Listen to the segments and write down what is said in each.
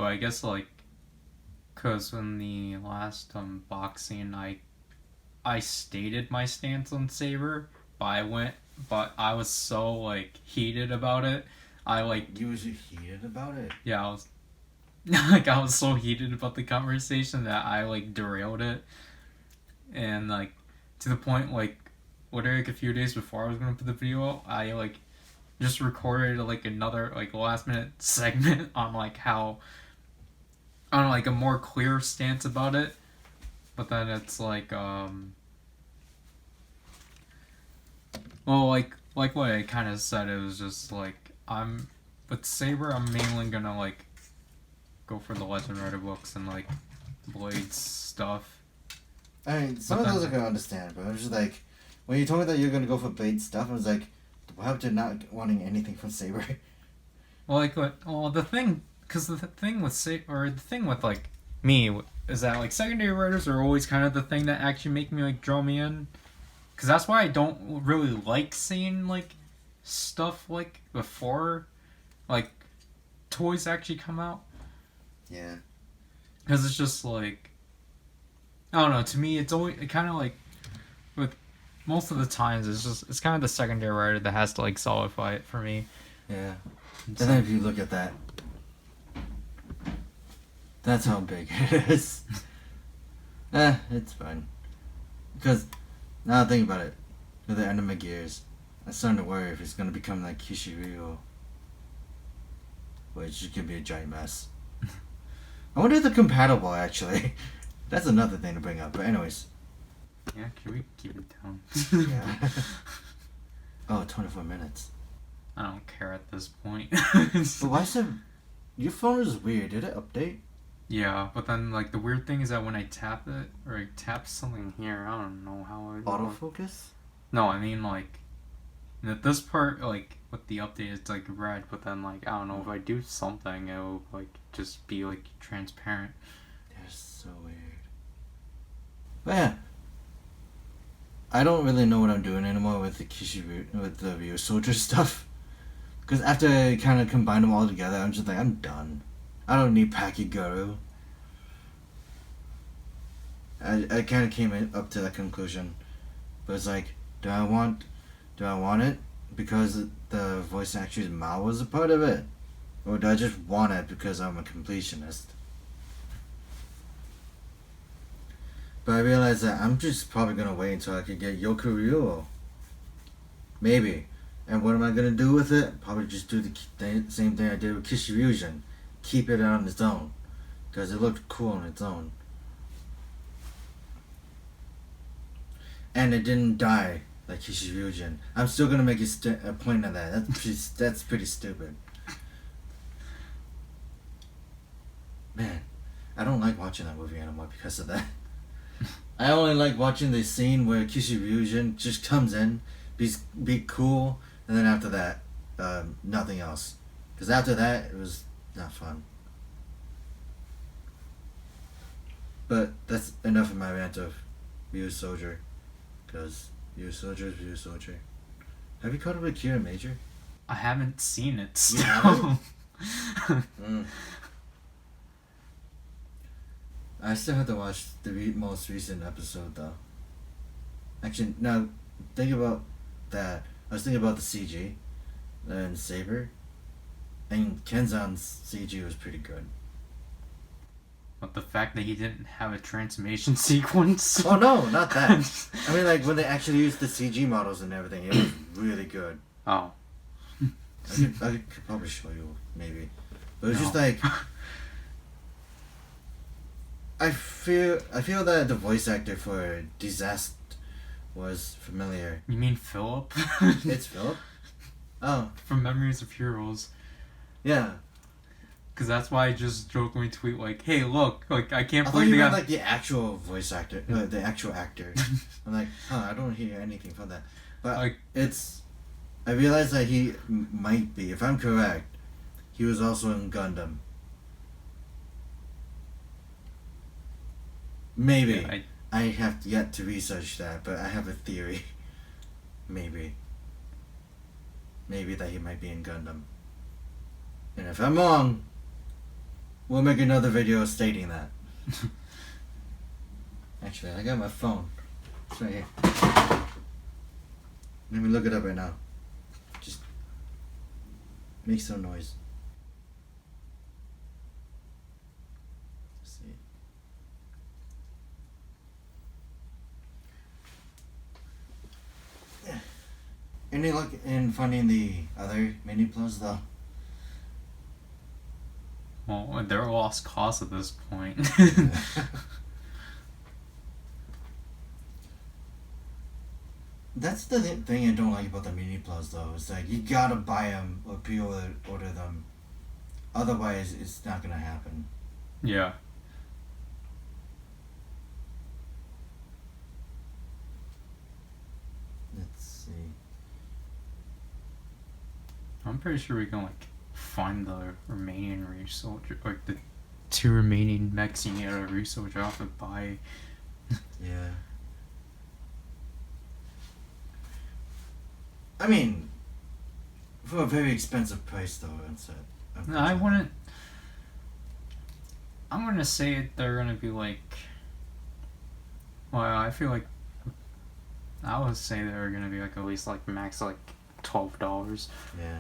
but I guess like, cause in the last unboxing, I stated my stance on Saber, but I was so like heated about it. I like You was heated about it? Yeah, I was like I was so heated about the conversation that I like derailed it, and like to the point like literally like a few days before I was gonna put the video out, I like just recorded like another like last minute segment on like how on like a more clear stance about it, but then it's like well like what I kind of said, it was just like I'm with Saber I'm mainly gonna like go for the Legend Rider books and like Blades stuff. I mean, some of those I can understand, but I was just like, when you told me that you're gonna go for Blade stuff, I was like, why would you not wanting anything from Saber? Well, like what? Well, the thing, because the thing with the thing with like me is that like secondary writers are always kind of the thing that actually make me like draw me in. Because that's why I don't really like seeing like stuff like before like toys actually come out. Yeah. Because it's just like I don't know. To me, it's always kind of like with most of the times it's kind of the secondary writer that has to like solidify it for me. Yeah. And then if you look at that, that's how big it is. It's fine. Because now I think about it, with the anime gears, I'm starting to worry if it's gonna become like Kishiryu, which could be a giant mess. I wonder if they're compatible actually. That's another thing to bring up. But anyways. Yeah, can we keep it down? Yeah. Oh, 24 minutes. I don't care at this point. But why is it... Your phone is weird. Did it update? Yeah, but then like the weird thing is that when I tap it or I tap something here, I don't know how I Autofocus? No, I mean like at this part like with the update it's like red, but then like I don't know if I do something it'll like just be like transparent. They're so weird. But yeah. I don't really know what I'm doing anymore with the Ryu Soldier stuff. Because after I kind of combine them all together, I'm just like, I'm done. I don't need Pakiguru. I kind of came up to that conclusion. But it's like, do I want it because the voice actor's mouth was a part of it? Or do I just want it because I'm a completionist? But I realized that I'm just probably going to wait until I could get Yokuryu. Maybe. And what am I going to do with it? Probably just do the same thing I did with Kishiryujin. Keep it on its own. Because it looked cool on its own. And it didn't die like Kishiryujin. I'm still going to make a point of that. That's pretty stupid. Man, I don't like watching that movie anymore because of that. I only like watching the scene where Kishiryujin just comes in, be cool, and then after that, nothing else. Because after that, it was not fun. But that's enough of my rant of Ryu Soldier. Because Ryu Soldier is Ryu Soldier. Have you caught up with Kira Major? I haven't seen it still. You haven't? I still have to watch the most recent episode though. Actually, now think about that. I was thinking about the CG and Saber, and Kenzan's CG was pretty good. But the fact that he didn't have a transformation sequence. Oh no, not that. I mean, like when they actually used the CG models and everything, it was really good. Oh. I could probably show you maybe, but it's just like. I feel that the voice actor for Disaster was familiar. You mean Philip? It's Philip? Oh. From Memories of Heroes. Yeah. Because that's why I just jokingly tweet like, hey look, like I can't I believe thought you they meant got... like the actual voice actor, the actual actor. I'm like, I don't hear anything from that. But like, I realized that he might be, if I'm correct, he was also in Gundam. Maybe. Yeah, I have yet to research that, but I have a theory. Maybe that he might be in Gundam. And if I'm wrong, We'll make another video stating that. Actually, I got my phone. It's right here. Let me look it up right now. Just make some noise. Let's see. Yeah. Any luck in finding the other mini plus though? Well, they're a lost cause at this point. That's the thing I don't like about the mini plus though. It's like you gotta buy them or pre-order them. Otherwise, it's not gonna happen. Yeah. Let's see. I'm pretty sure we can like find the remaining resoldier, like the 2 remaining mechs you need a resoldier off and buy. Yeah. I mean, for a very expensive price though, it's No, I wouldn't. I'm gonna say they're gonna be like. Well, I feel like. I would say they're gonna be like at least like max like $12. Yeah.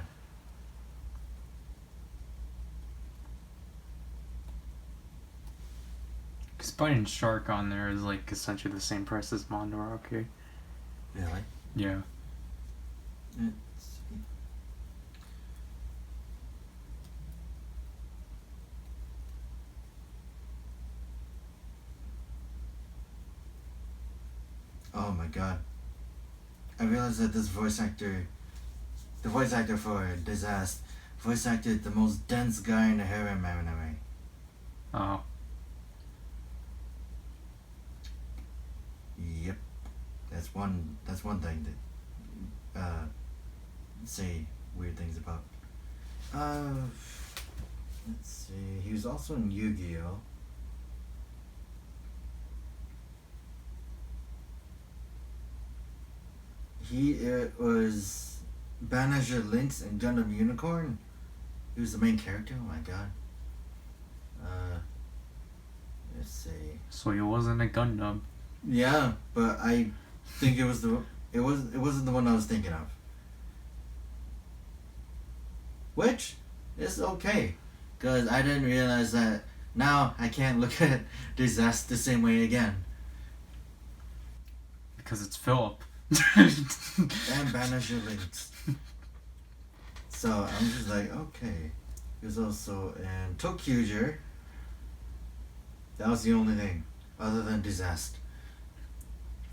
Cause putting Shark on there is like essentially the same price as Mondoroki. Really? Yeah. Let's see. Oh my god. I realized that this voice actor, the voice actor for Disaster, voice acted the most dense guy in the harem anime. Oh. Yep. That's one thing that say weird things about. Let's see. He was also in Yu-Gi-Oh! He was Banagher Lynx and Gundam Unicorn. He was the main character. Oh my god. Let's see. So he wasn't a Gundam. Yeah, but I think it wasn't the one I was thinking of. Which is okay, cause I didn't realize that. Now I can't look at Disaster the same way again. Because it's Philip. And Banagher Lynx. So I'm just like, okay. He was also in Tokyuger. That was the only thing, other than Disaster.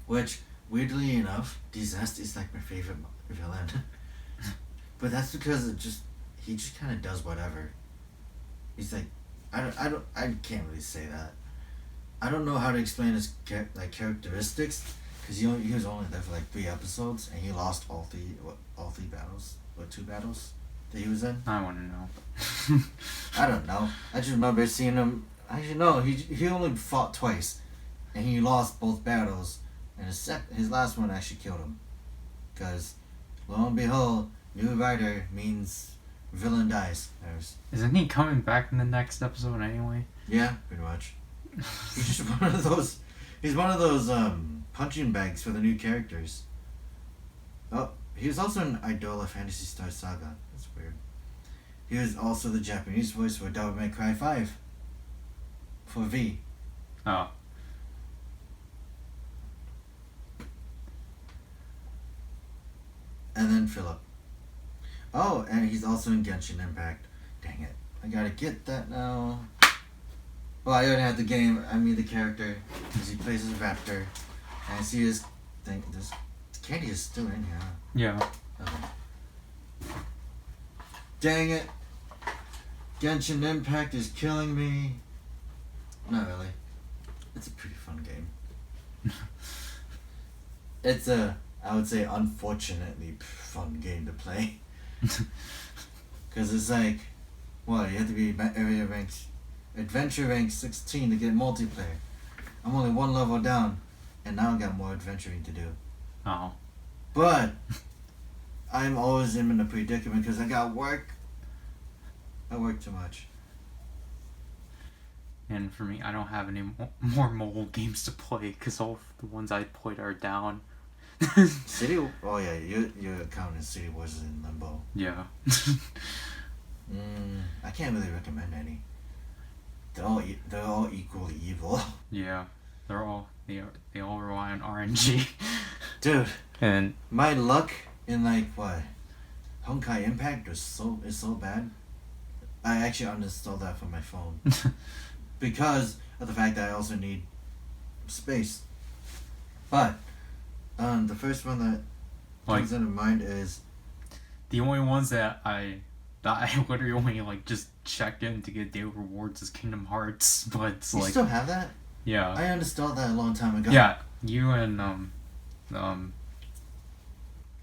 Which, weirdly enough, Disaster is like my favorite villain. But that's because he just kind of does whatever. He's like, I can't really say that. I don't know how to explain his characteristics, because he was only there for like 3 episodes, and he lost all three battles, or 2 battles that he was in. I want to know. I don't know. I just remember seeing him. Actually, no, he only fought twice, and he lost both battles, and his last one actually killed him, because lo and behold, new rider means villain dies. Isn't he coming back in the next episode anyway? Yeah, pretty much. He's just one of those. He's one of those punching bags for the new characters. Oh, he was also in Idola Phantasy Star Saga. That's weird. He was also the Japanese voice for Devil May Cry 5. For V. Oh. And then Philip. Oh, and he's also in Genshin Impact. Dang it. I gotta get that now. Well, I already have the game. I mean the character. Because he plays as a raptor. And I see his thing. This candy is still in here, huh? Yeah. Okay. Dang it. Genshin Impact is killing me. Not really. It's a pretty fun game. It's a, I would say, unfortunately fun game to play. Because it's like, well, you have to be adventure rank 16 to get multiplayer. I'm only 1 level down, and now I got more adventuring to do. Oh. But I'm always in a predicament because I got work. I work too much. And for me, I don't have any more mobile games to play because all of the ones I played are down. City. Oh yeah, your account in City Wars is in limbo. Yeah. I can't really recommend any. They're all equally evil. Yeah, they all rely on RNG. Dude, And my luck in like what, Honkai Impact is so bad. I actually uninstalled that from my phone because of the fact that I also need space. But the first one that comes into mind is the only ones that I literally only like just check in to get daily rewards is Kingdom Hearts, but it's you like still have that. yeah. I uninstalled that a long time ago. Yeah, you and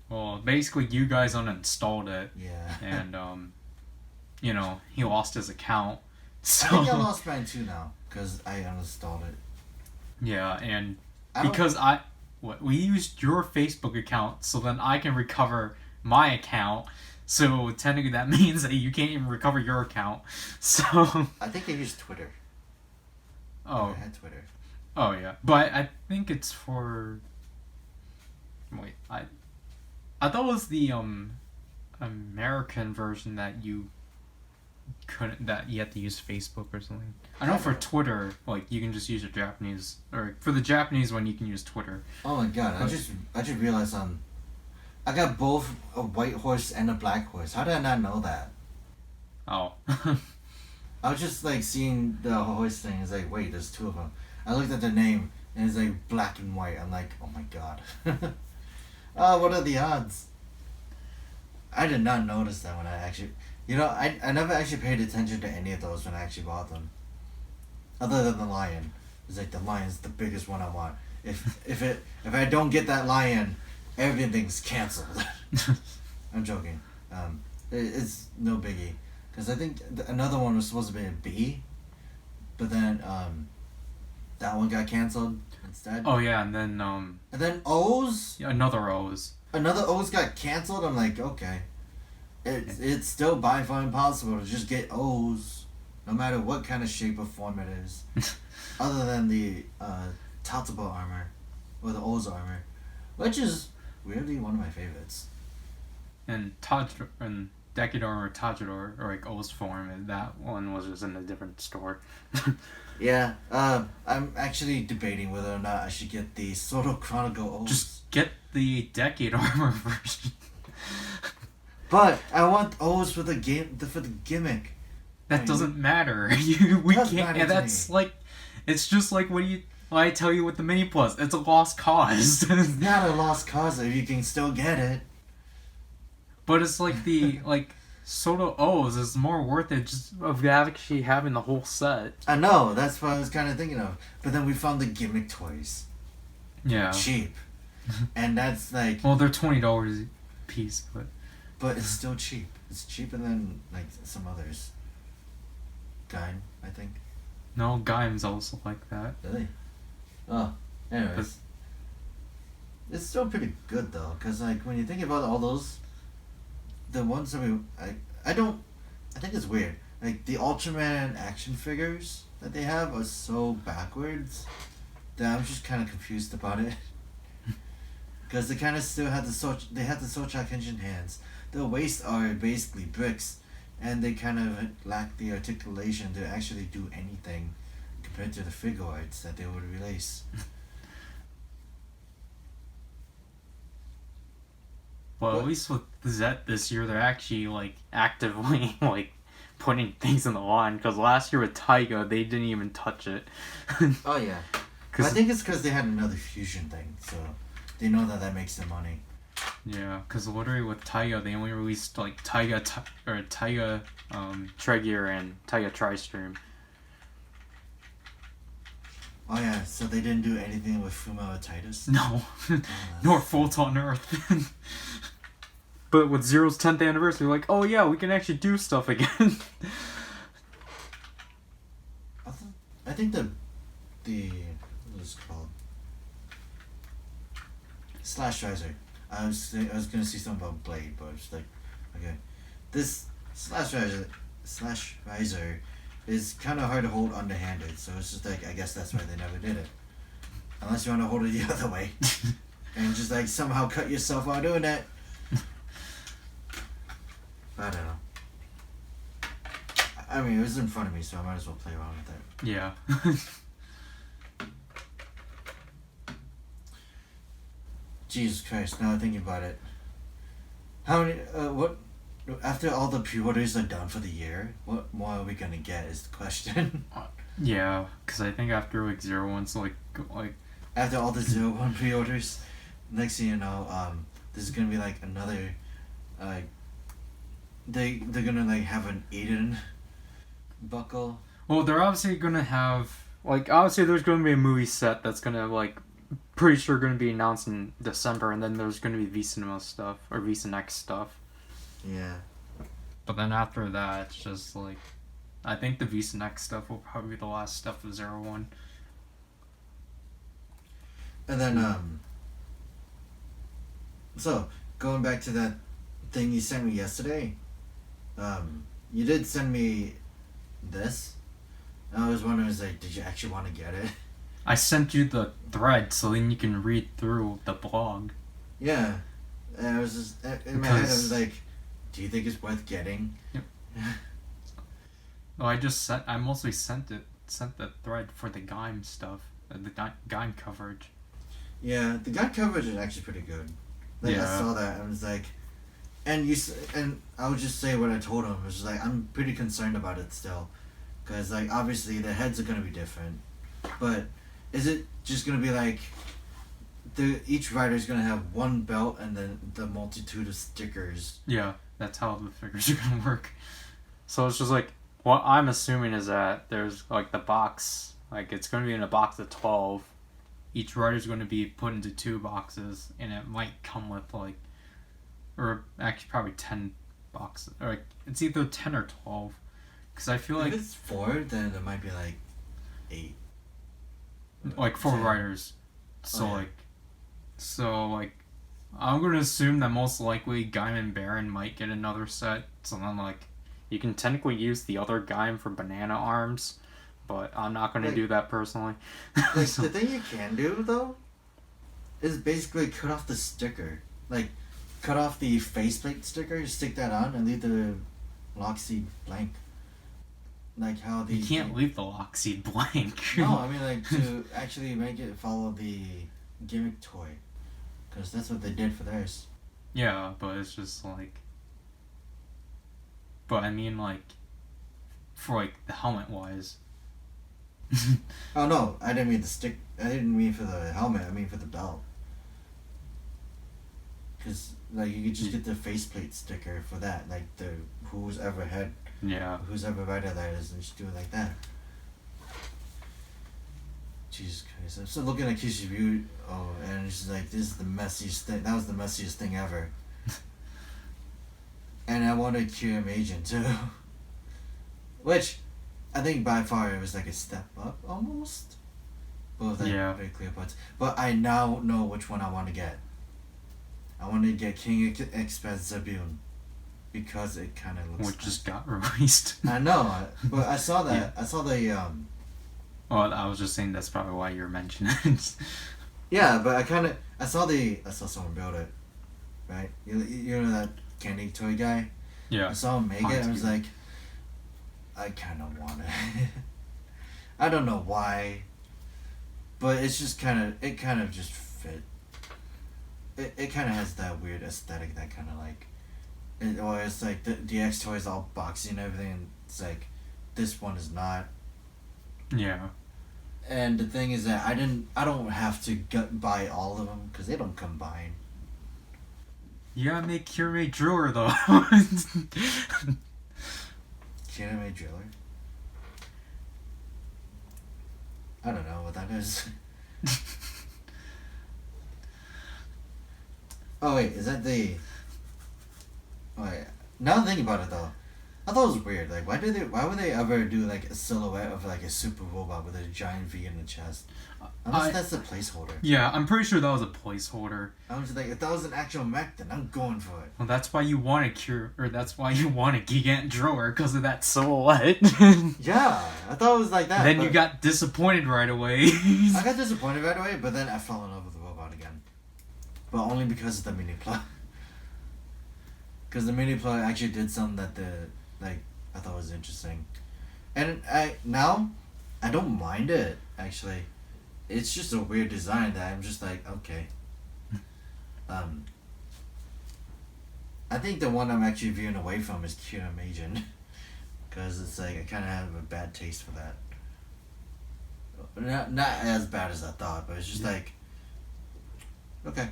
well, basically you guys uninstalled it. Yeah. And you know, he lost his account. So I think I lost mine too now because I uninstalled it. yeah, and because we used your Facebook account, so then I can recover my account. So technically that means that you can't even recover your account. So I think I used Twitter. oh, I had Twitter. oh yeah, but I think it's for. Wait, I thought it was the American version that you couldn't, that you had to use Facebook or something. I know for Twitter, like you can just use your Japanese, or for the Japanese one you can use Twitter. Oh my god! I just realized I got both a white horse and a black horse. How did I not know that? Oh. I was just like seeing the horse thing. It's like, wait, there's two of them. I looked at the name and it's like black and white. I'm like, oh my god. Oh, what are the odds? I did not notice that when I actually, I never actually paid attention to any of those when I actually bought them. Other than the lion. It's like the lion's the biggest one I want. If I don't get that lion, everything's canceled. I'm joking. It's no biggie. Because I think another one was supposed to be a B, but then that one got canceled instead. Oh yeah, and then O's. yeah, another O's. Another O's got canceled. I'm like, okay, it's still by far impossible to just get O's, no matter what kind of shape or form it is, other than the Tatsubo armor, or the O's armor, which is weirdly one of my favorites. And Decador or Tajidor, or like O's form, and that one was just in a different store. Yeah, I'm actually debating whether or not I should get the Soto Chronicle O's. Just get the Decade Armor version. But I want O's for the gimmick. That doesn't matter. We can't. Yeah, that's like, it's just like when I tell you with the Mini Plus, it's a lost cause. It's not a lost cause if you can still get it. But it's like the Soto O's is more worth it just of actually having the whole set. I know, that's what I was kind of thinking of. But then we found the gimmick toys. Yeah. Cheap. And that's like... Well, they're $20 a piece, but... But it's still cheap. It's cheaper than like some others. Gaim, I think. No, Gaim's also like that. Really? Oh, anyways. It's still pretty good though, because like when you think about all those... The ones that I think it's weird. Like the Ultraman action figures that they have are so backwards that I'm just kind of confused about it. Because they kind of still have they have the Sochak Henshin hands. Their waists are basically bricks, and they kind of lack the articulation to actually do anything compared to the figure arts that they would release. Well, at least with Zet this year, they're actually like actively like putting things in the line. Because last year with Taiga, they didn't even touch it. Oh yeah, I think it's because they had another fusion thing, so they know that makes them money. Yeah, because literally with Taiga, they only released like Taiga Tregear and Taiga Tri-Stream. Oh yeah, so they didn't do anything with Fuma or Titus? No, nor Photon Earth. But with Zero's 10th anniversary, like, oh yeah, we can actually do stuff again. I think the what is it called? Slash Riser. I was gonna say something about Blade, but it's like, okay, this Slash Riser is kind of hard to hold underhanded. So it's just like I guess that's why they never did it. Unless you want to hold it the other way, and just like somehow cut yourself while doing that. I don't know. I mean, it was in front of me, so I might as well play around with it. Yeah. Jesus Christ! Now thinking about it, how many? What? After all the pre-orders are done for the year, what more are we gonna get? Is the question. Yeah, because I think after like 01's like After all the 01 pre-orders, next thing you know, this is gonna be like another, they're gonna like have an Aiden buckle. well, they're obviously gonna have like obviously there's gonna be a movie set that's gonna like pretty sure gonna be announced in December, and then there's gonna be V Cinema stuff or V Next stuff. Yeah. But then after that, it's just like I think the V Next stuff will probably be the last stuff of 01. And then so going back to that thing you sent me yesterday, you did send me this. I was wondering, is like, did you actually want to get it? I sent you the thread so then you can read through the blog. Yeah, and I was just in my head. I was like, do you think it's worth getting? Yep. Well, I mostly sent the thread for the Gaim stuff, the Gaim coverage. Yeah, the guide coverage is actually pretty good. Like Yeah. I saw that and I was like, and I would just say what I told him. It was like I'm pretty concerned about it still, because like obviously the heads are gonna be different, but is it just gonna be like each rider is gonna have one belt and then the multitude of stickers? Yeah, that's how the figures are gonna work. So it's just like what I'm assuming is that there's like the box, like it's gonna be in a box of 12. Each rider's going to be put into 2 boxes, and it might come with like, or actually probably 10 boxes, or like it's either 10 or 12, because I feel like If it's 4, then there might be like 8. like 4 10. riders, so Oh, yeah. like I'm gonna assume that most likely Gaim and Baron might get another set, so then like you can technically use the other Gaim for banana arms, but I'm not gonna Like- do that personally. Like So- the thing you can do though, is basically cut off the sticker. Like, cut off the faceplate sticker, stick that on, and leave the lock seat blank. Like how the you can't leave the lock seat blank. No, I mean like to actually make it follow the gimmick toy, because that's what they did for theirs. Yeah, but it's just like. But I mean, like, for like the helmet wise. Oh no, I didn't mean the stick. I didn't mean for the helmet. I mean for the belt. Cause like you could just get the faceplate sticker for that. Like the who's ever rider that is, and just do it like that. Jesus Christ! I'm still looking at Kishibu. Oh, and it's just like this is the messiest thing. That was the messiest thing ever. And I wanted QM Agent too. Which, I think by far it was like a step up almost. Both like Yeah. very clear parts. But I now know which one I want to get. I want to get King Express Zabun. Because it kind of looks Which nice. just got released. I know, but I saw that. Yeah. I saw the Well, I was just saying that's probably why you're mentioning it. yeah, but I saw someone build it, right? You know that candy toy guy. Yeah. I saw him make it. And I was like, I kind of want it. I don't know why, but it's just kind of just fit. It kind of has that weird aesthetic that kind of like, or it's like the DX toy is all boxy and everything, and it's like, this one is not. Yeah. And the thing is that I don't have to buy all of them because they don't combine. You gotta make Kirame Driller though. Kirame Driller? I don't know what that is. Oh wait, is that the... Oh yeah. Now I'm thinking about it though. I thought it was weird. Like, why would they ever do like a silhouette of like a super robot with a giant V in the chest? Unless that's a placeholder. Yeah, I'm pretty sure that was a placeholder. I was like, if that was an actual mech, then I'm going for it. Well, that's why you want that's why you want a Gigant Drawer, because of that silhouette. Yeah, I thought it was like that. Then you got disappointed right away. I got disappointed right away, but then I fell in love with the robot again. But only because of the mini plot. Because the mini plot actually did something that I thought was interesting, and I don't mind it actually. It's just a weird design that I'm just like, okay. I think the one I'm actually veering away from is Kira Majin, because it's like I kind of have a bad taste for that. Not as bad as I thought, but it's just like, okay.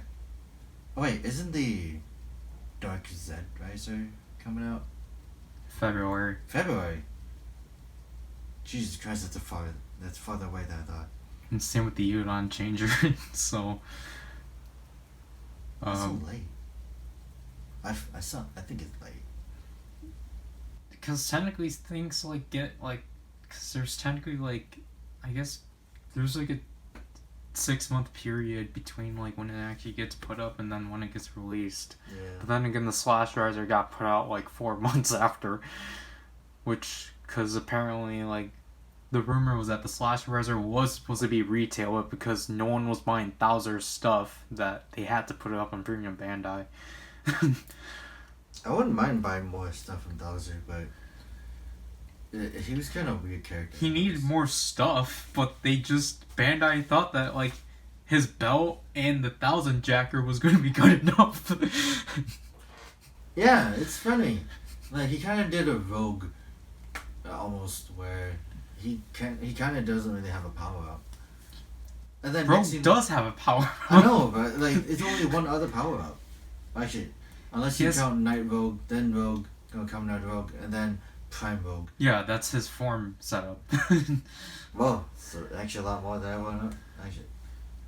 Oh wait, isn't the Dark Z Riser coming out? February. Jesus Christ, that's farther away than I thought. And same with the Udon Changer. So. It's so late. I think it's late. Because technically things like get like, because there's technically like, I guess there's like a 6-month period between like when it actually gets put up and then when it gets released. Yeah. But then again, the Slash Riser got put out like 4 months after, which, because apparently like the rumor was that the Slash Riser was supposed to be retail, but because no one was buying Thouser's stuff, that they had to put it up on Premium Bandai. I wouldn't mind buying more stuff from Thouser, but he was kind of a weird character. He needed more stuff, but Bandai thought that like his belt and the 1000 Jacker was going to be good enough. Yeah, it's funny. Like, he kind of did a rogue almost, where he kind of doesn't really have a power up. And then Rogue does have a power up. I know, but like it's only one other power up. Actually, unless you count Night Rogue, then Rogue, gonna come Night Rogue, and then Prime Rogue. Yeah, that's his form setup. Well, so actually a lot more than I want to. Actually,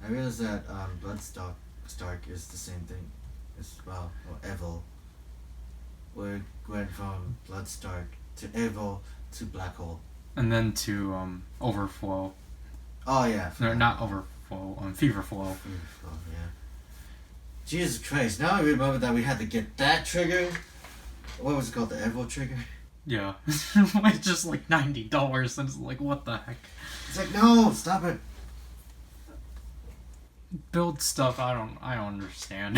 I realized that Bloodstark is the same thing as well, or Evil. Where it went from Bloodstark to Evil to Black Hole. And then to Overflow. Oh yeah. No, not Overflow. Fever Flow. Yeah. Jesus Christ! Now I remember that we had to get that trigger. What was it called? The Evo trigger. Yeah, it's just like $90, and it's like, what the heck? It's like, no, stop it. Build stuff. I don't understand.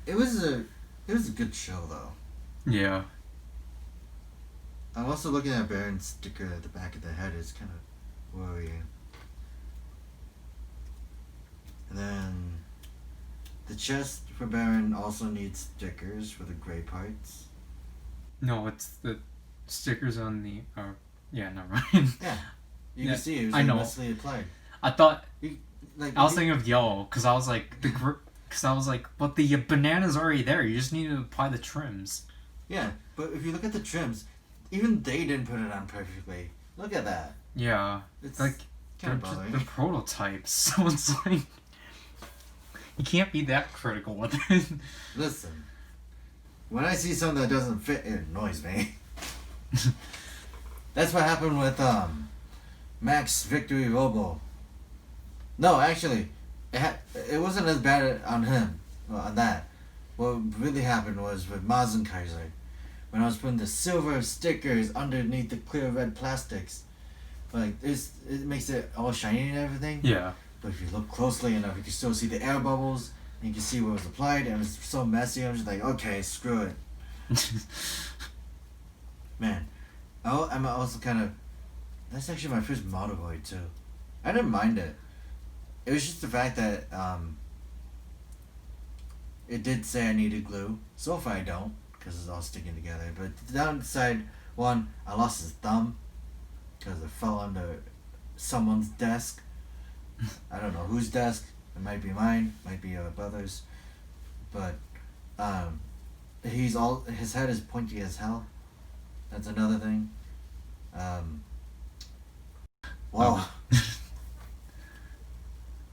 It was a good show though. Yeah. I'm also looking at Baron's sticker at the back of the head. It's kind of worrying. And then the chest for Baron also needs stickers for the gray parts. No, it's the stickers on the. Yeah, never mind. Yeah, you can see it was mostly applied. I thought. I was thinking of yellow because I was like but the banana's already there. You just need to apply the trims. Yeah, but if you look at the trims, even they didn't put it on perfectly. Look at that. Yeah, it's like they're prototypes, so it's like you can't be that critical with it. Listen, when I see something that doesn't fit, it annoys me. That's what happened with Max Victory Robo. No, actually, it wasn't as bad on him, on that. What really happened was with Mazen Kaiser, when I was putting the silver stickers underneath the clear red plastics. Like, it makes it all shiny and everything. Yeah. But if you look closely enough, you can still see the air bubbles, and you can see where it was applied, and it's so messy, I'm just like, okay, screw it. Man. I'm also kind of... That's actually my first Model Void, too. I didn't mind it. It was just the fact that it did say I needed glue. So far I don't, because it's all sticking together. But the downside, one, I lost his thumb because it fell under someone's desk. I don't know whose desk. It might be mine, might be brother's. But his head is pointy as hell. That's another thing. Wow.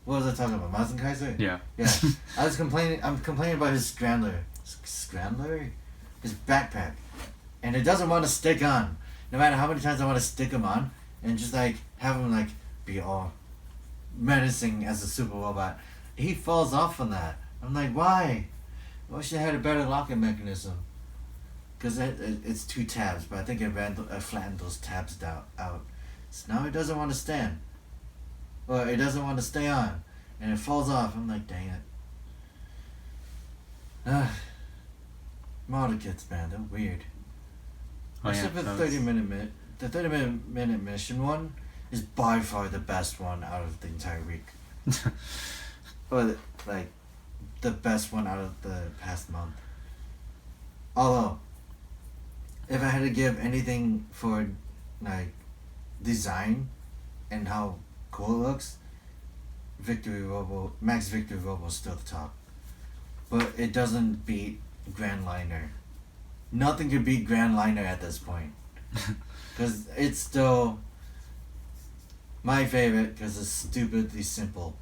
What was I talking about? Mazen Kaiser? Yeah. Yeah. I'm complaining about his Scrambler. Scrambler? His backpack. and it doesn't want to stick on. No matter how many times I want to stick him on, and just like have him like be all menacing as a super robot, he falls off on that. I'm like, why? I wish they had a better locking mechanism. Because it's 2 tabs, but I think I flattened those tabs out. So now it doesn't want to stand. Or it doesn't want to stay on. And it falls off. I'm like, dang it. Model kits, man, they're weird. Except for the 30-minute mission one is by far the best one out of the entire week. But, like, the best one out of the past month. Although, if I had to give anything for, like, design and how cool it looks, Max Victory Robo is still the top. But it doesn't beat Grand Liner. Nothing could beat Grand Liner at this point. Because it's still my favorite because it's stupidly simple.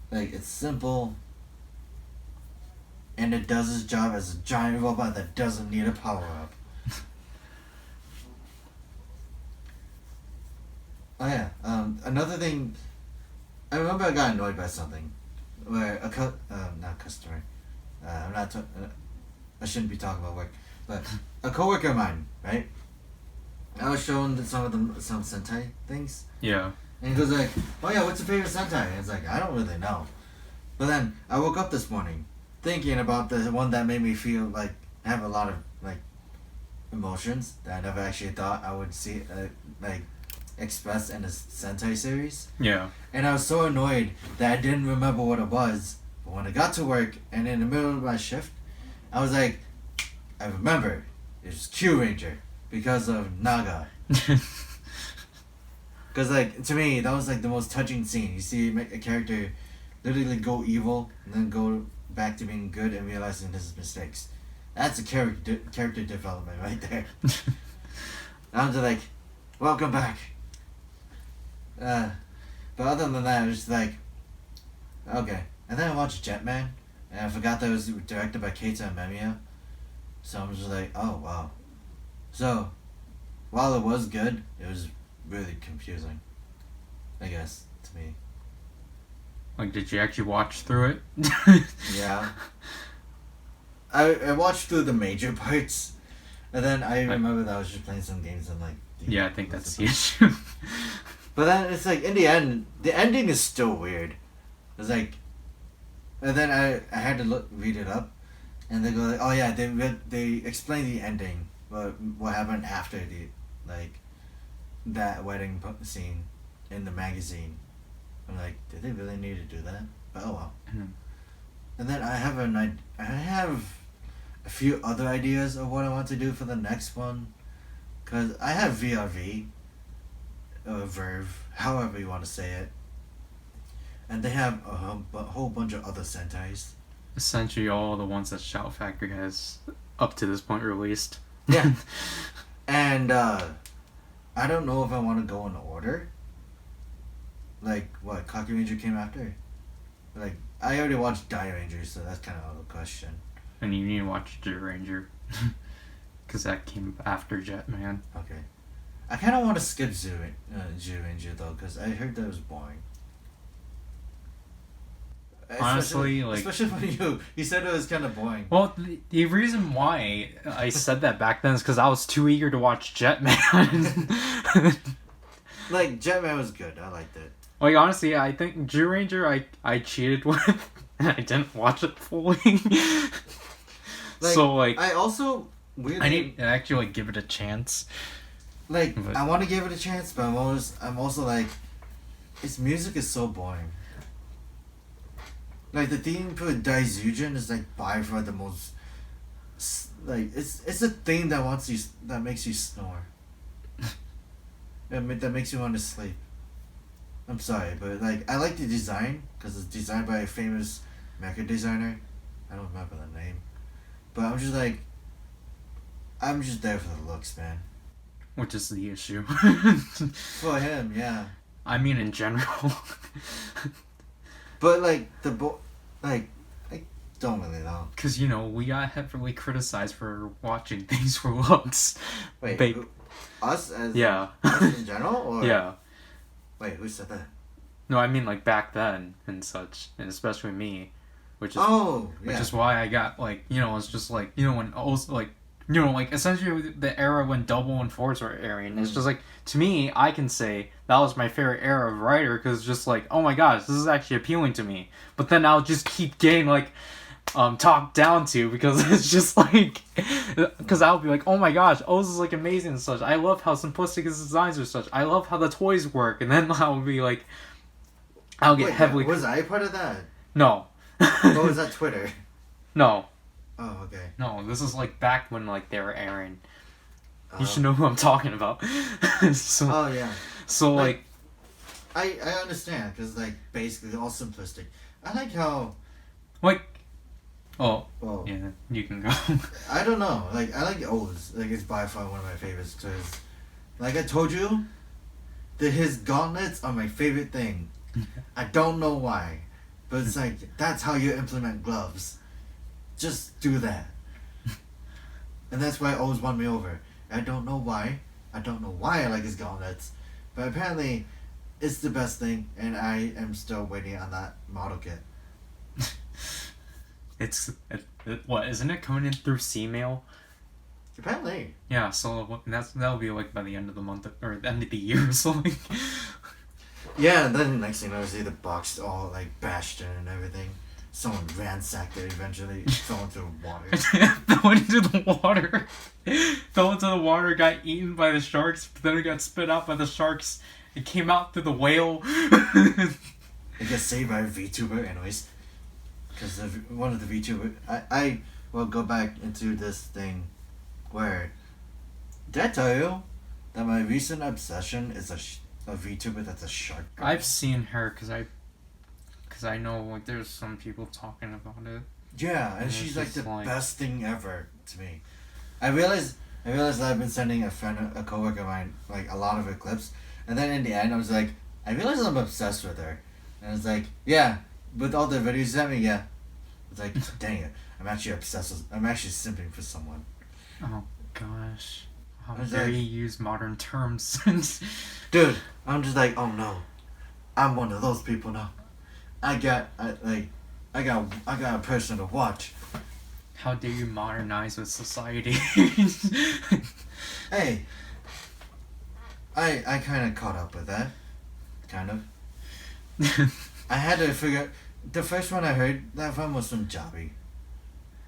Like, it's simple, and it does its job as a giant robot that doesn't need a power-up. Oh yeah, another thing, I remember I got annoyed by something, where not customer, I shouldn't be talking about work, but a coworker of mine, right? I was showing some Sentai things. Yeah. And he goes like, oh yeah, what's your favorite Sentai? And it's like, I don't really know. But then I woke up this morning thinking about the one that made me feel like have a lot of like emotions that I never actually thought I would see like expressed in a Sentai series. Yeah. And I was so annoyed that I didn't remember what it was. But when I got to work and in the middle of my shift, I was like, I remember. It was Q Ranger because of Naga. Because, like, to me, that was, like, the most touching scene. You see a character literally go evil and then go back to being good and realizing his mistakes. That's a character development right there. I'm just like, welcome back. But other than that, it was just like, okay. And then I watched Jetman, and I forgot that it was directed by Keita Memia. So I'm just like, oh, wow. So, while it was good, it was really confusing, I guess, to me. Like, did you actually watch through it? Yeah. I watched through the major parts, and then I remember that I was just playing some games and, like... Yeah, I think that's the issue. But then it's like, in the end, the ending is still weird. It's like... And then I had to read it up, and they go like, oh yeah, they explain the ending, but what happened after the, like... that wedding scene in the magazine. I'm like, did they really need to do that? But oh well. Mm-hmm. And then I have a few other ideas of what I want to do for the next one, cause I have VRV, or Verve, however you want to say it, and they have a whole bunch of other Sentais. Essentially all the ones that Shout Factory has up to this point released. Yeah. And I don't know if I want to go in order. Like, what, Cocky Ranger came after? Like, I already watched Die Ranger, so that's kind of out of the question. And you need to watch Jet Ranger. Because that came after Jetman. Okay. I kind of want to skip Zoo Ranger, though, because I heard that was boring. Honestly, especially for you said it was kind of boring. Well, the reason why I said that back then is because I was too eager to watch Jetman. Like, Jetman was good. I liked it. Like, honestly, I think Jew Ranger I cheated with, and I didn't watch it fully. Like, so, like... I also... weirdly, I need to actually, like, give it a chance. Like, But... I want to give it a chance, but I'm also like... Its music is so boring. Like, the theme for Daizujin is, like, by far the most... Like, it's a theme that makes you snore. That makes you want to sleep. I'm sorry, but, like, I like the design, because it's designed by a famous mecha designer. I don't remember the name. But I'm just, like... I'm just there for the looks, man. Which is the issue. For him, yeah. I mean, in general. But, like, Don't really know. Because, you know, we got heavily criticized for watching things for looks. Wait, Ba- us as Yeah. us in general, or Yeah. wait, who said that? No, I mean, like, back then and such, and especially me, which is which Yeah. is why I got, like, you know, it's just, like, you know, when also, like, you know, like, essentially the era when Double and Force were airing, it's just, like, to me, I can say that was my favorite era of Rider, because it's just, like, oh my gosh, this is actually appealing to me. But then I'll just keep getting, like, talked down to, because it's just, like, because I'll be like, oh my gosh, O's is, like, amazing and such. I love how simplistic his designs are such. I love how the toys work. And then I'll be like, I'll get Wait, heavily... was I part of that? No. What was that, Twitter? No. Oh, okay. No, this is, like, back when, like, they were airing. You should know who I'm talking about. So, Oh, yeah. so like... I understand, because, like, basically all simplistic. I like how... Like... Oh, Well, yeah, you can go. I don't know. Like, I like O's. Like, it's by far one of my favorites, because, like I told you, his gauntlets are my favorite thing. I don't know why, but it's like, that's how you implement gloves. Just do that. And that's why O's won me over. I don't know why. I don't know why I like his gauntlets, but apparently it's the best thing, and I am still waiting on that model kit. What, isn't it coming in through C-mail? Apparently. Yeah, so that'll be like by the end of the month, or the end of the year, so like... Yeah, and then next thing I see the box all like bashed in and everything. Someone ransacked it eventually, fell into the water. Throw it into the water. Fell into the water, got eaten by the sharks, but then it got spit out by the sharks. It came out through the whale. It gets saved by a VTuber anyways. Because one of the VTuber... I will go back into this thing where... Did I tell you that my recent obsession is a VTuber that's a shark girl? I've seen her because I know like there's some people talking about it. Yeah, and it's she's like the just like- best thing ever to me. I realized that I've been sending a coworker of mine like a lot of her clips, and then in the end I was like, I realized I'm obsessed with her, and it's like, yeah, with all the videos you sent me, yeah. It's like, dang it, I'm actually obsessed with, I'm actually simping for someone. Oh gosh, how I was dare like- you use modern terms? Dude, I'm just like, oh no, I'm one of those people now. I got a person to watch. How dare you modernize with society? Hey, I kind of caught up with that, kind of. I had to figure. The first one I heard that from was from Jobby.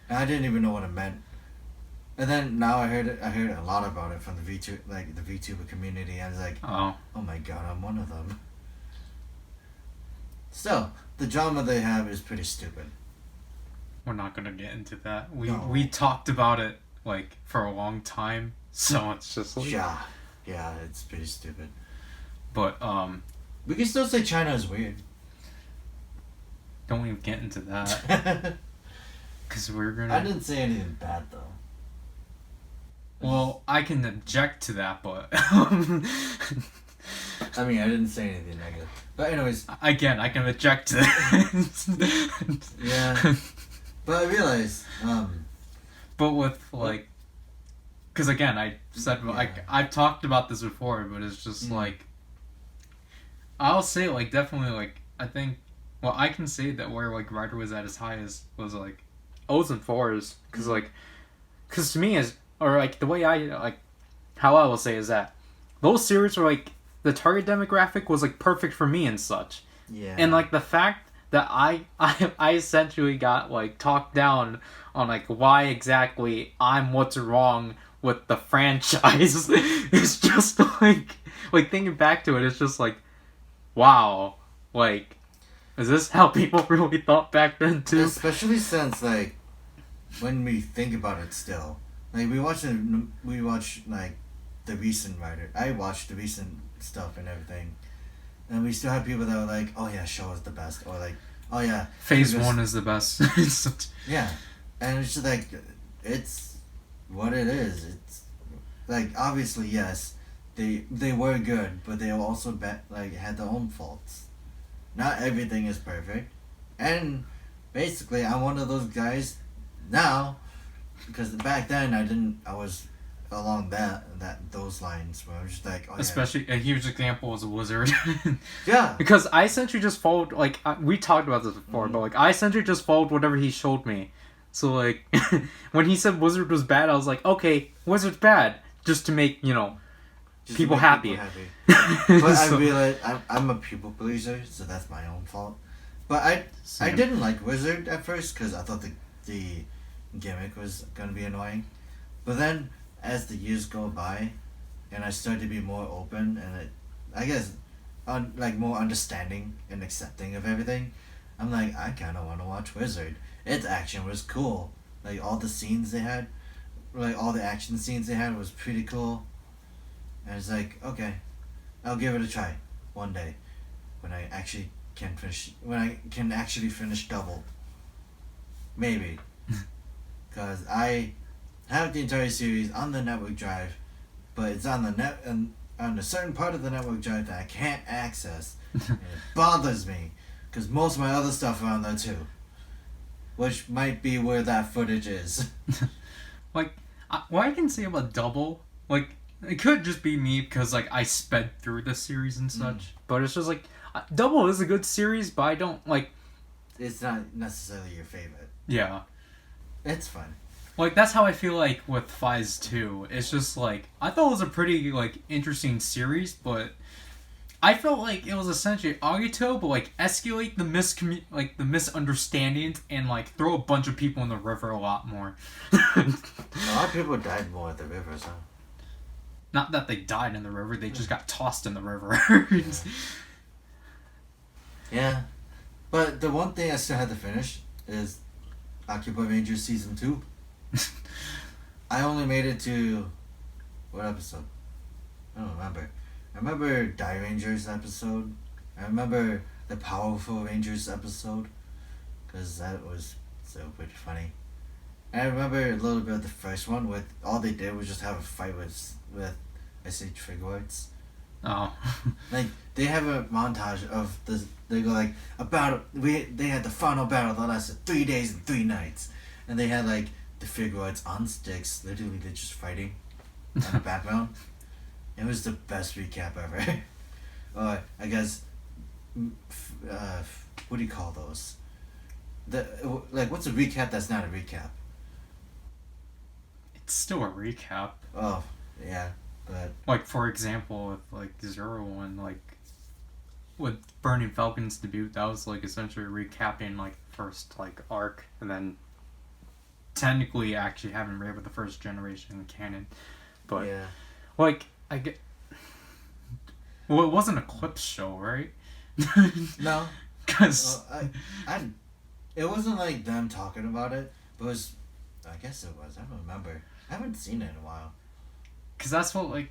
And I didn't even know what it meant. And then now I heard a lot about it from the VTuber community. I was like, Oh, oh my god, I'm one of them. Still, the drama they have is pretty stupid. we're not gonna get into that. No. We talked about it like for a long time, so it's just like. Yeah, it's pretty stupid. But We can still say China is weird. don't even get into that I because we're gonna. didn't say anything bad though. Well, I can object to that, but I mean, I didn't say anything negative. But anyways, again, I can object to that. yeah. But I realized, But with like, because again, I said like Yeah. I've talked about this before, but it's just like, I'll say like definitely like I think, well I can say that where like Ryder was at his highest was like O's and 4s, because to me is or like the way I like how I will say is that those series were like the target demographic was like perfect for me and such. yeah. And like the fact that I essentially got like talked down on like why exactly I'm what's wrong with the franchise is just like thinking back to it, it's just like, wow, like is this how people really thought back then too? Especially since like when we think about it, still like we watch like the recent writer. I watched the recent stuff and everything, and we still have people that were like, oh yeah, Show is the best, or like, oh yeah, Phase Previous- 1 is the best. Yeah, and it's just like, it's what it is. It's like obviously yes, they were good, but they also had their own faults. Not everything is perfect, and basically, I'm one of those guys now, because back then I was along those lines where I was just like, oh yeah, Especially a huge example is a wizard. yeah, Because I essentially just followed, like, we talked about this before, Mhm. but, like, I essentially just followed whatever he showed me. So, like, when he said wizard was bad, I was like, okay, wizard's bad. Just to make, just to people make happy. people happy. But So- I realized I'm a people pleaser, so that's my own fault. But I Same. didn't like Wizard at first because I thought the gimmick was gonna be annoying. But then as the years go by, and I started to be more open and I guess like more understanding and accepting of everything, I'm like I kind of want to watch Wizard. Its action was cool. Like all the scenes they had, like all the action scenes they had was pretty cool. And it's like okay, I'll give it a try one day when I actually can actually finish double. Maybe. Because I have the entire series on the network drive, but it's on the net and on a certain part of the network drive that I can't access. And it bothers me because most of my other stuff are on there too, which might be where that footage is. Like, what I can say about Double, like, it could just be me because, like, I sped through the series and such. But it's just, like, Double is a good series, but I don't, like, It's not necessarily your favorite. yeah. It's fun. Like, that's how I feel like with Phase 2. It's just, like, I thought it was a pretty, like, interesting series, but I felt like it was essentially Agito, but, like, escalate the misunderstandings and, like, throw a bunch of people in the river a lot more. A lot of people died more at the rivers, huh? Not that they died in the river, they just got tossed in the river. Yeah. But the one thing I still had to finish is Occupy Rangers Season 2. I only made it to... what episode? I don't remember. I remember Die Rangers episode. I remember the Powerful Rangers episode. Because that was so pretty funny. And I remember a little bit of the first one with all they did was just have a fight with I say trigger arts. Oh. Like they have a montage of this. They go like they had the final battle that lasted 3 days and 3 nights, and they had like the figureheads on sticks. Literally, they're just fighting on the background. It was the best recap ever. I guess, what do you call those? What's a recap that's not a recap? It's still a recap. Oh yeah, but Like, for example, with, like, 01, like, with Burning Falcon's debut, that was, like, essentially recapping, like, the first, like, arc, and then technically actually having Ray with the first generation canon. But, yeah. like, I get... Well, it wasn't a Clips show, right? No. Because... It wasn't like them talking about it, but it was, I guess it was. I don't remember. I haven't seen it in a while. Because that's what it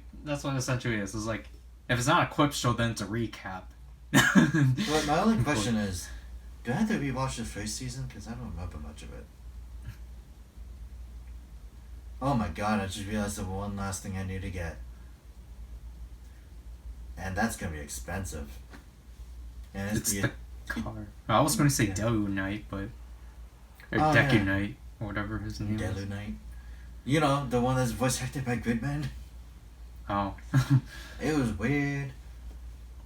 essentially is. It's like, if it's not a Clips show, then it's a recap. But my only question is, do I have to rewatch the first season? Because I don't remember much of it. Oh my god, I just realized the one last thing I need to get. And that's going to be expensive. And It's the car. I was going to say Yeah. Delu Knight, but... Or Oh, Deku yeah. Knight, or whatever his name is. Delu Knight. You know, the one that's voice acted by Gridman. Oh. It was weird.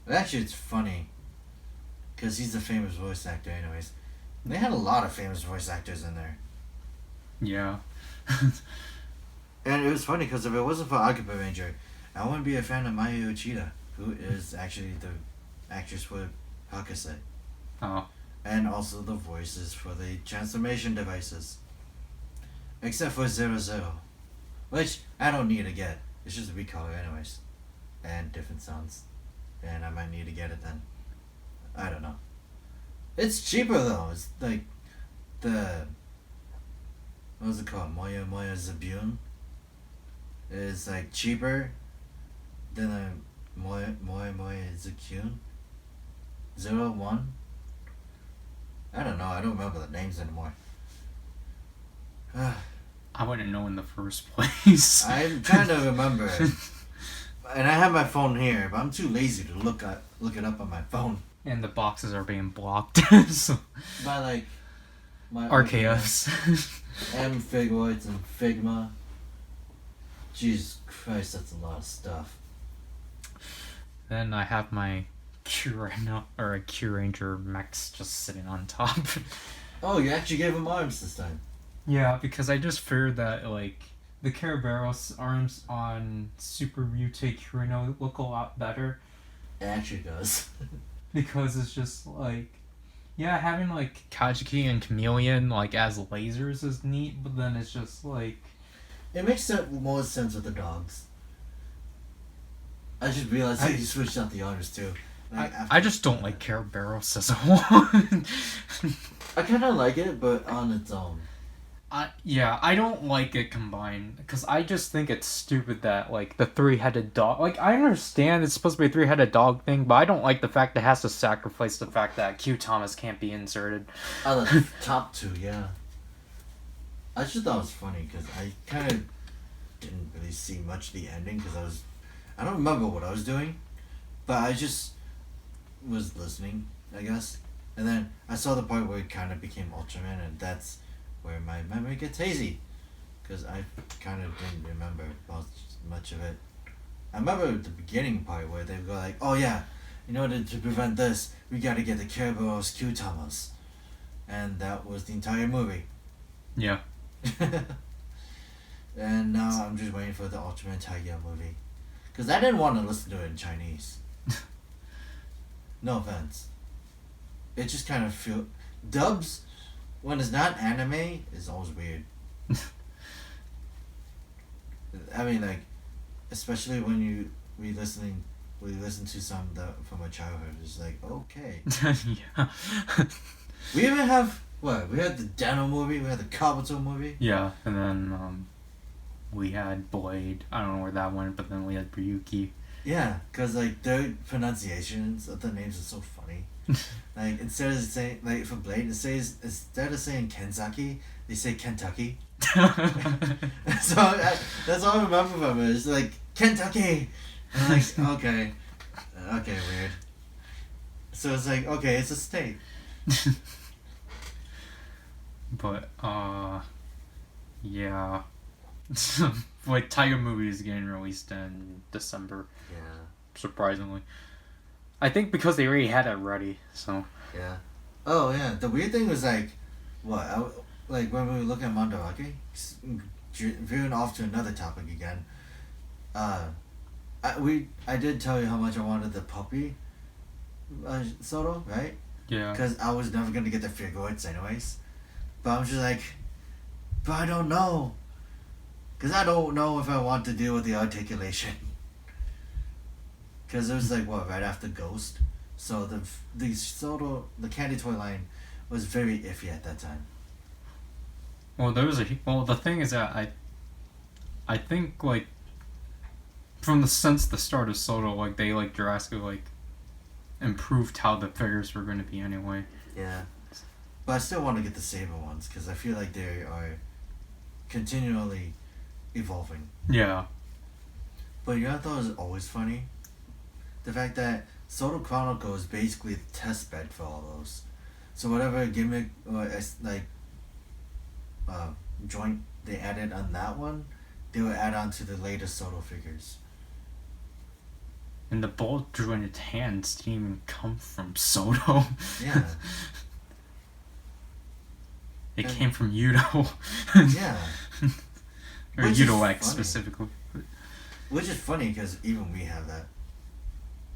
But actually, it's funny. Because he's a famous voice actor anyways. They had a lot of famous voice actors in there. Yeah. And it was funny because if it wasn't for Occupy Ranger, I wouldn't be a fan of Mayu Uchida, who is actually the actress for Hakase. Oh. And also the voices for the transformation devices. Except for 00. Which I don't need to get. It's just a recolor anyways. And different sounds. And I might need to get it then. I don't know. It's cheaper though. It's like the... what was it called? Moya Moya Zabune? Is like cheaper than a Moya Moya Zakune? 01? I don't know. I don't remember the names anymore. I wouldn't know in the first place. I'm trying to remember. And I have my phone here, but I'm too lazy to look it up on my phone. And the boxes are being blocked. So. By like My RKFs. M Figuoids and Figma. Jesus Christ, that's a lot of stuff. Then I have my Q Ranger mechs just sitting on top. Oh, you actually gave him arms this time. Yeah, because I just feared that like the Caraberos arms on Super Mutate Kurino look a lot better. It actually does. Because it's just like, yeah, having like Kajiki and Chameleon like as lasers is neat, but then it's just like, It makes more sense with the dogs. I just realized that you switched out the arms too. Like, I just don't like Caraberos as a whole. I kind of like it, but on its own. I don't like it combined because I just think it's stupid that like the three-headed dog. Like I understand it's supposed to be a three-headed dog thing, but I don't like the fact that it has to sacrifice the fact that Q Thomas can't be inserted. Oh, the top two, yeah. I just thought it was funny because I kind of didn't really see much of the ending because I don't remember what I was doing, but I just was listening, I guess. And then I saw the part where it kind of became Ultraman, and that's where my memory gets hazy, because I kind of didn't remember much of it. I remember the beginning part where they go like, oh yeah, in order to prevent this, we gotta get the Kerberos Q-Tamas. And that was the entire movie. Yeah. And now I'm just waiting for the Ultraman Taiga movie. Because I didn't want to listen to it in Chinese. No offense. It just kind of feel... Dubs, when it's not anime, is always weird. I mean, like, especially when we listen to some that from our childhood, it's like, okay. Yeah. We even have, what? We had the Dano movie, we had the Kabuto movie. Yeah, and then we had Blade. I don't know where that went, but then we had Ryuki. Yeah, because like their pronunciations of the names are so funny. Like instead of saying like for Blade, instead of saying Kenzaki, they say Kentucky. So that's all I remember from it. It's like Kentucky. And I'm like okay, weird. So it's like okay, it's a state. But yeah. Like Tiger movie is getting released in December. Yeah. Surprisingly, I think because they already had it ready. So Yeah. Oh yeah. The weird thing was like, what? Like when we were looking at Mandarake, veering off to another topic again. I did tell you how much I wanted the puppy. Soto, right? yeah. Because I was never gonna get the figurettes anyways. But I'm just like, but I don't know. Because I don't know if I want to deal with the articulation. Because it was like, what, right after Ghost? So the candy toy line was very iffy at that time. Well, the thing is that I think like from since the start of Soto, like they like drastically like improved how the figures were going to be anyway. Yeah. But I still want to get the Saber ones because I feel like they are continually evolving. Yeah. But you know what I thought was always funny? The fact that Soto Chronicle is basically the test bed for all those. So whatever gimmick or joint they added on that one, they would add on to the latest Soto figures. And the ball jointed hands didn't even come from Soto. Yeah. It came from Yudo. Yeah. Or Which Yudo is X funny. specifically. Which is funny because even we have that.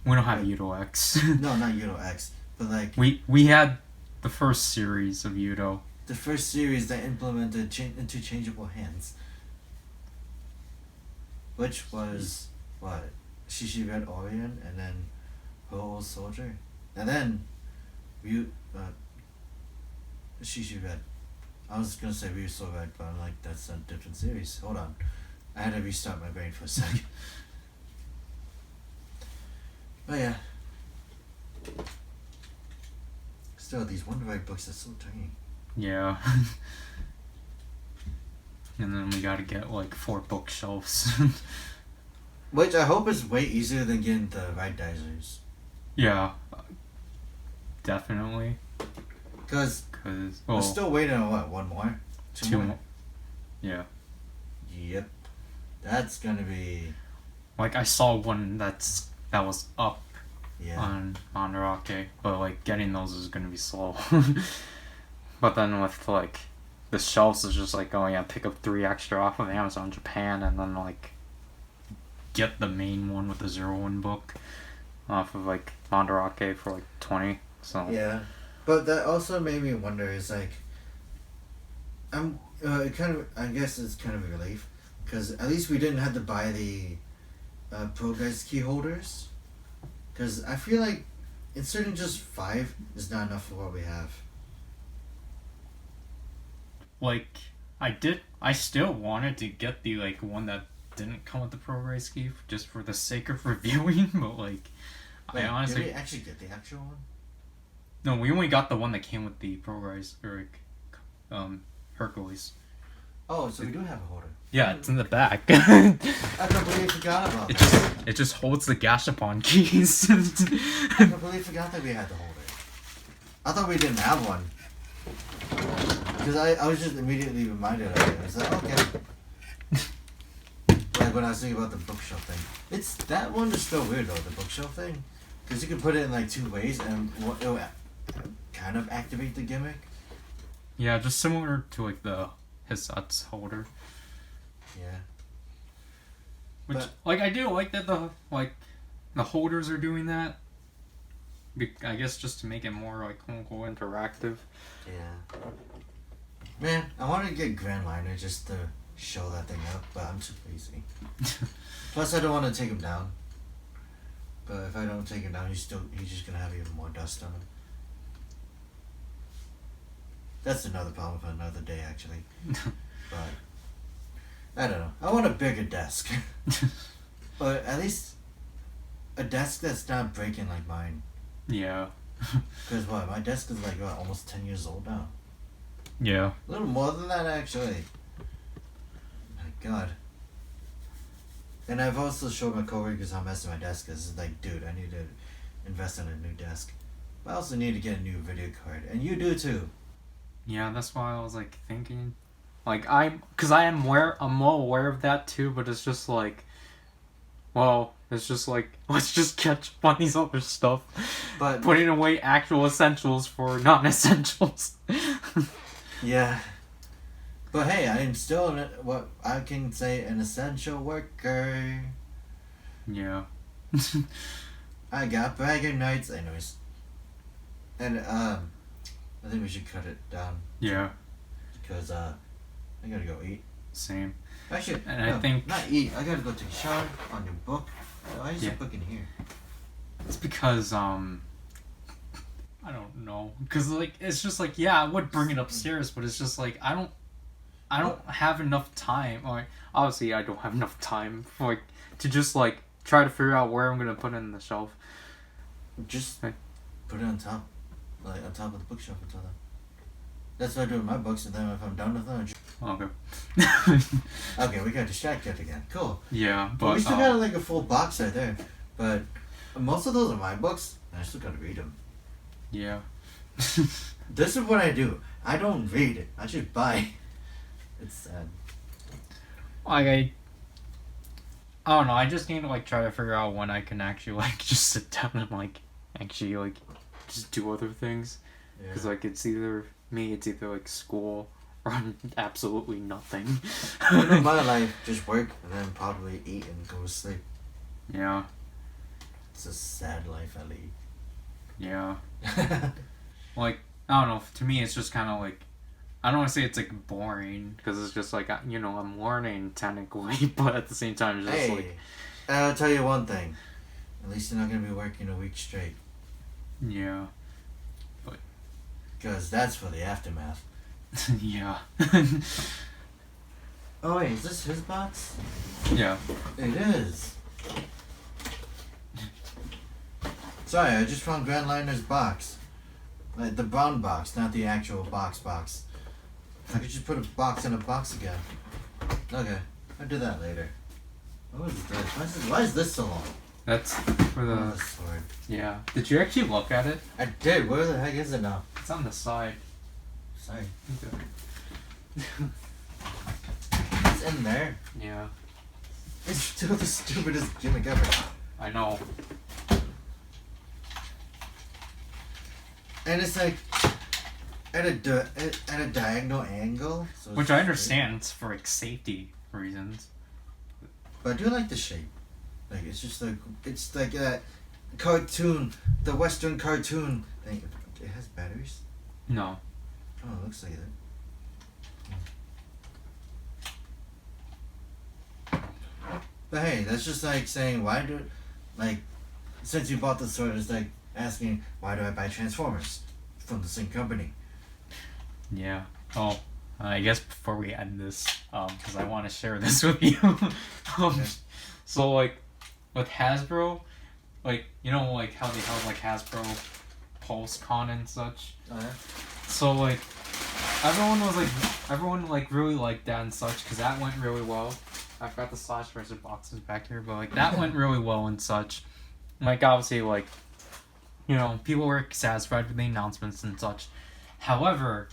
We don't have Yudo X. No, not Yudo X, but like we had the first series of Yudo. the first series that implemented interchangeable hands. Which was, what, Shishi Red Orion and then Ho Soldier. And then Shishi Red. I was gonna say Ryu So Red, but I'm like, that's a different series. Hold on. I had to restart my brain for a second. But yeah. Still, these Wonder Egg books are so tiny. Yeah. And then we gotta get like 4 bookshelves. Which I hope is way easier than getting the Right Dizers. Yeah. Definitely. Because we're well, still waiting on what? One more? Two more? Yeah. Yep. That's gonna be. Like I saw one that was up Yeah. on Mandarake, but like getting those is gonna be slow. But then with like the shelves is just like, oh yeah, pick up 3 extra off of Amazon Japan, and then like get the main one with the 0-1 book off of like Mandarake for like 20. So Yeah, but that also made me wonder. Is like, it kind of. I guess it's kind of a relief, because at least we didn't have to buy the Progress key holders. Because I feel like inserting just 5 is not enough for what we have. like I still wanted to get the like one that didn't come with the ProRice key just for the sake of reviewing, but like Wait, I honestly did we actually get the actual one? no, we only got the one that came with the ProRice or Hercules. Oh, so we do have a holder. Yeah, it's in the back. I completely forgot about that. It just holds the Gashapon keys. I completely forgot that we had the holder. I thought we didn't have one. Because I was just immediately reminded of it. I was like, okay. Like when I was thinking about the bookshelf thing. That one is still weird though, the bookshelf thing. Because you can put it in like 2 ways and it'll kind of activate the gimmick. Yeah, just similar to like the Hisatsu holder. Yeah. Which like I do like that the holders are doing that. I guess just to make it more like quote unquote interactive. Yeah. Man, I wanted to get Grand Liner just to show that thing up, but I'm too lazy. Plus, I don't want to take him down. But if I don't take him down, he's just gonna have even more dust on him. That's another problem for another day, actually. But I don't know. I want a bigger desk, but at least a desk that's not breaking like mine. Yeah. Because what? My desk is like what, almost 10 years old now. Yeah. A little more than that, actually. My God. And I've also showed my coworkers how messy my desk is. It's like, dude, I need to invest in a new desk. But I also need to get a new video card, and you do too. Yeah, that's why I was like thinking, like because I'm well aware of that too, but it's just like, well, it's just like let's just catch up on these other stuff, But putting away actual essentials for non-essentials. yeah. But hey, I'm still what I can say an essential worker. Yeah. I got bragging nights, anyways. And I think we should cut it down Yeah. because I gotta go eat. Same. Actually, And no, I think not eat. I gotta go take a shower on your book. Why is Yeah. your book in here? it's because I don't know, because like it's just like yeah, I would bring it upstairs, but it's just like I don't have enough time. Like obviously I don't have enough time for, like to just like try to figure out where I'm gonna put it in the shelf. Just Right. put it on top, like on top of the bookshelf until then. That's what I do with my books, and then if I'm done with them, I just... Okay. Okay, we got distracted again. Cool. Yeah, But we but still got like a full box right there. But most of those are my books, and I still gotta read them. yeah. This is what I do. I don't read it. I just buy. It's sad. Like I don't know. I just need to like try to figure out when I can actually like just sit down and like actually like just do other things. Yeah. Because like it's either like school or absolutely nothing. My life, just work and then probably eat and go to sleep. Yeah. It's a sad life I lead. Yeah. Like I don't know. To me, it's just kind of like I don't want to say it's like boring because it's just like I'm learning technically, but at the same time, it's just Hey, like I'll tell you one thing. At least you're not gonna be working a week straight. yeah, Because that's for the aftermath. yeah, Oh wait, is this his box? yeah. It is. Sorry, I just found Grand Liner's box. Like the brown box, not the actual box. I could just put a box in a box again. Okay, I'll do that later. What is this? Why is this so long? That's for Oh, the the sword. yeah. Did you actually look at it? I did. Where the heck is it now? It's on the side. Sorry. It's in there. Yeah, It's still the stupidest gimmick ever. I know. And it's like at a diagonal angle. So Which I understand it's for like safety reasons. But I do like the shape. Like it's like that cartoon, the Western cartoon thing. It has batteries. No. Oh, it looks like that. But hey, that's just like saying since you bought the sword, it's like asking why do I buy Transformers from the same company? Yeah. Oh, I guess before we end this, because I want to share this with you. Okay. So like, with Hasbro, like like how they held like Hasbro PulseCon and such. Oh yeah. So like, everyone really liked that and such because that went really well. I've got the Slash Razor boxes back here, but like that went really well and such. Like obviously like, people were satisfied with the announcements and such. However,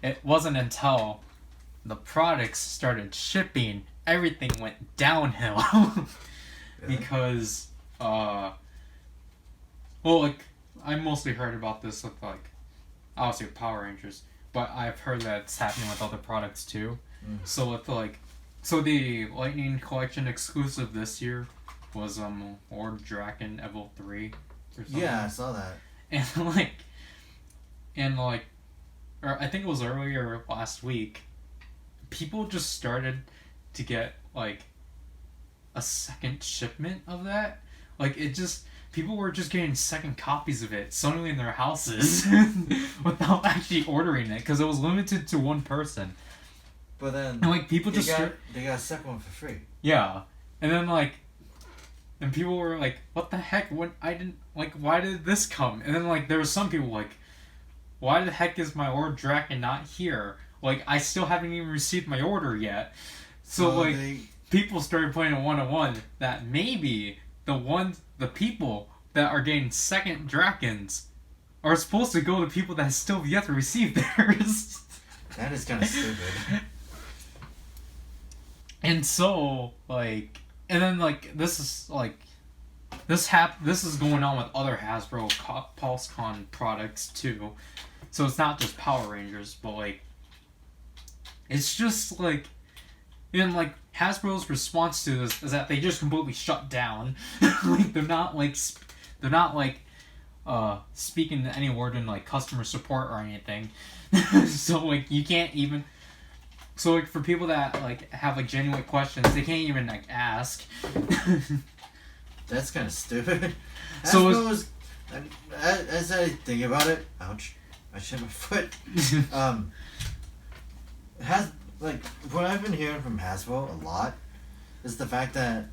it wasn't until the products started shipping, everything went downhill. Really? Because, well, like, I mostly heard about this with, like, obviously with Power Rangers, but I've heard that it's happening with other products too. So with, like, so the Lightning Collection exclusive this year was, Lord Zryken Evo 3 or something. Yeah, I saw that. And like, or I think it was earlier last week, people just started to get like a second shipment of that. Like people were just getting second copies of it suddenly in their houses without actually ordering it because it was limited to one person. But then And like people they just got a second one for free. yeah, and then like. And people were like, what the heck? Why did this come? And then, like, there was some people like, why the heck is my Lord Draken not here? Like, I still haven't even received my order yet. So, people started playing a one-on-one that maybe the people that are getting second Drakens are supposed to go to people that still have yet to receive theirs. That is kind of stupid. And so, like... And then, like, this is going on with other Hasbro PulseCon products, too. So it's not just Power Rangers, but, like, it's just, like, and, like, Hasbro's response to this is that they just completely shut down. Like, they're not, speaking to any word in, like, customer support or anything. So, like, you can't even... So, like, for people that, like, have, like, genuine questions, they can't even, like, ask. That's kind of stupid. So Hasbro's, as I think about it, ouch, I hit my foot. What I've been hearing from Hasbro a lot is the fact that,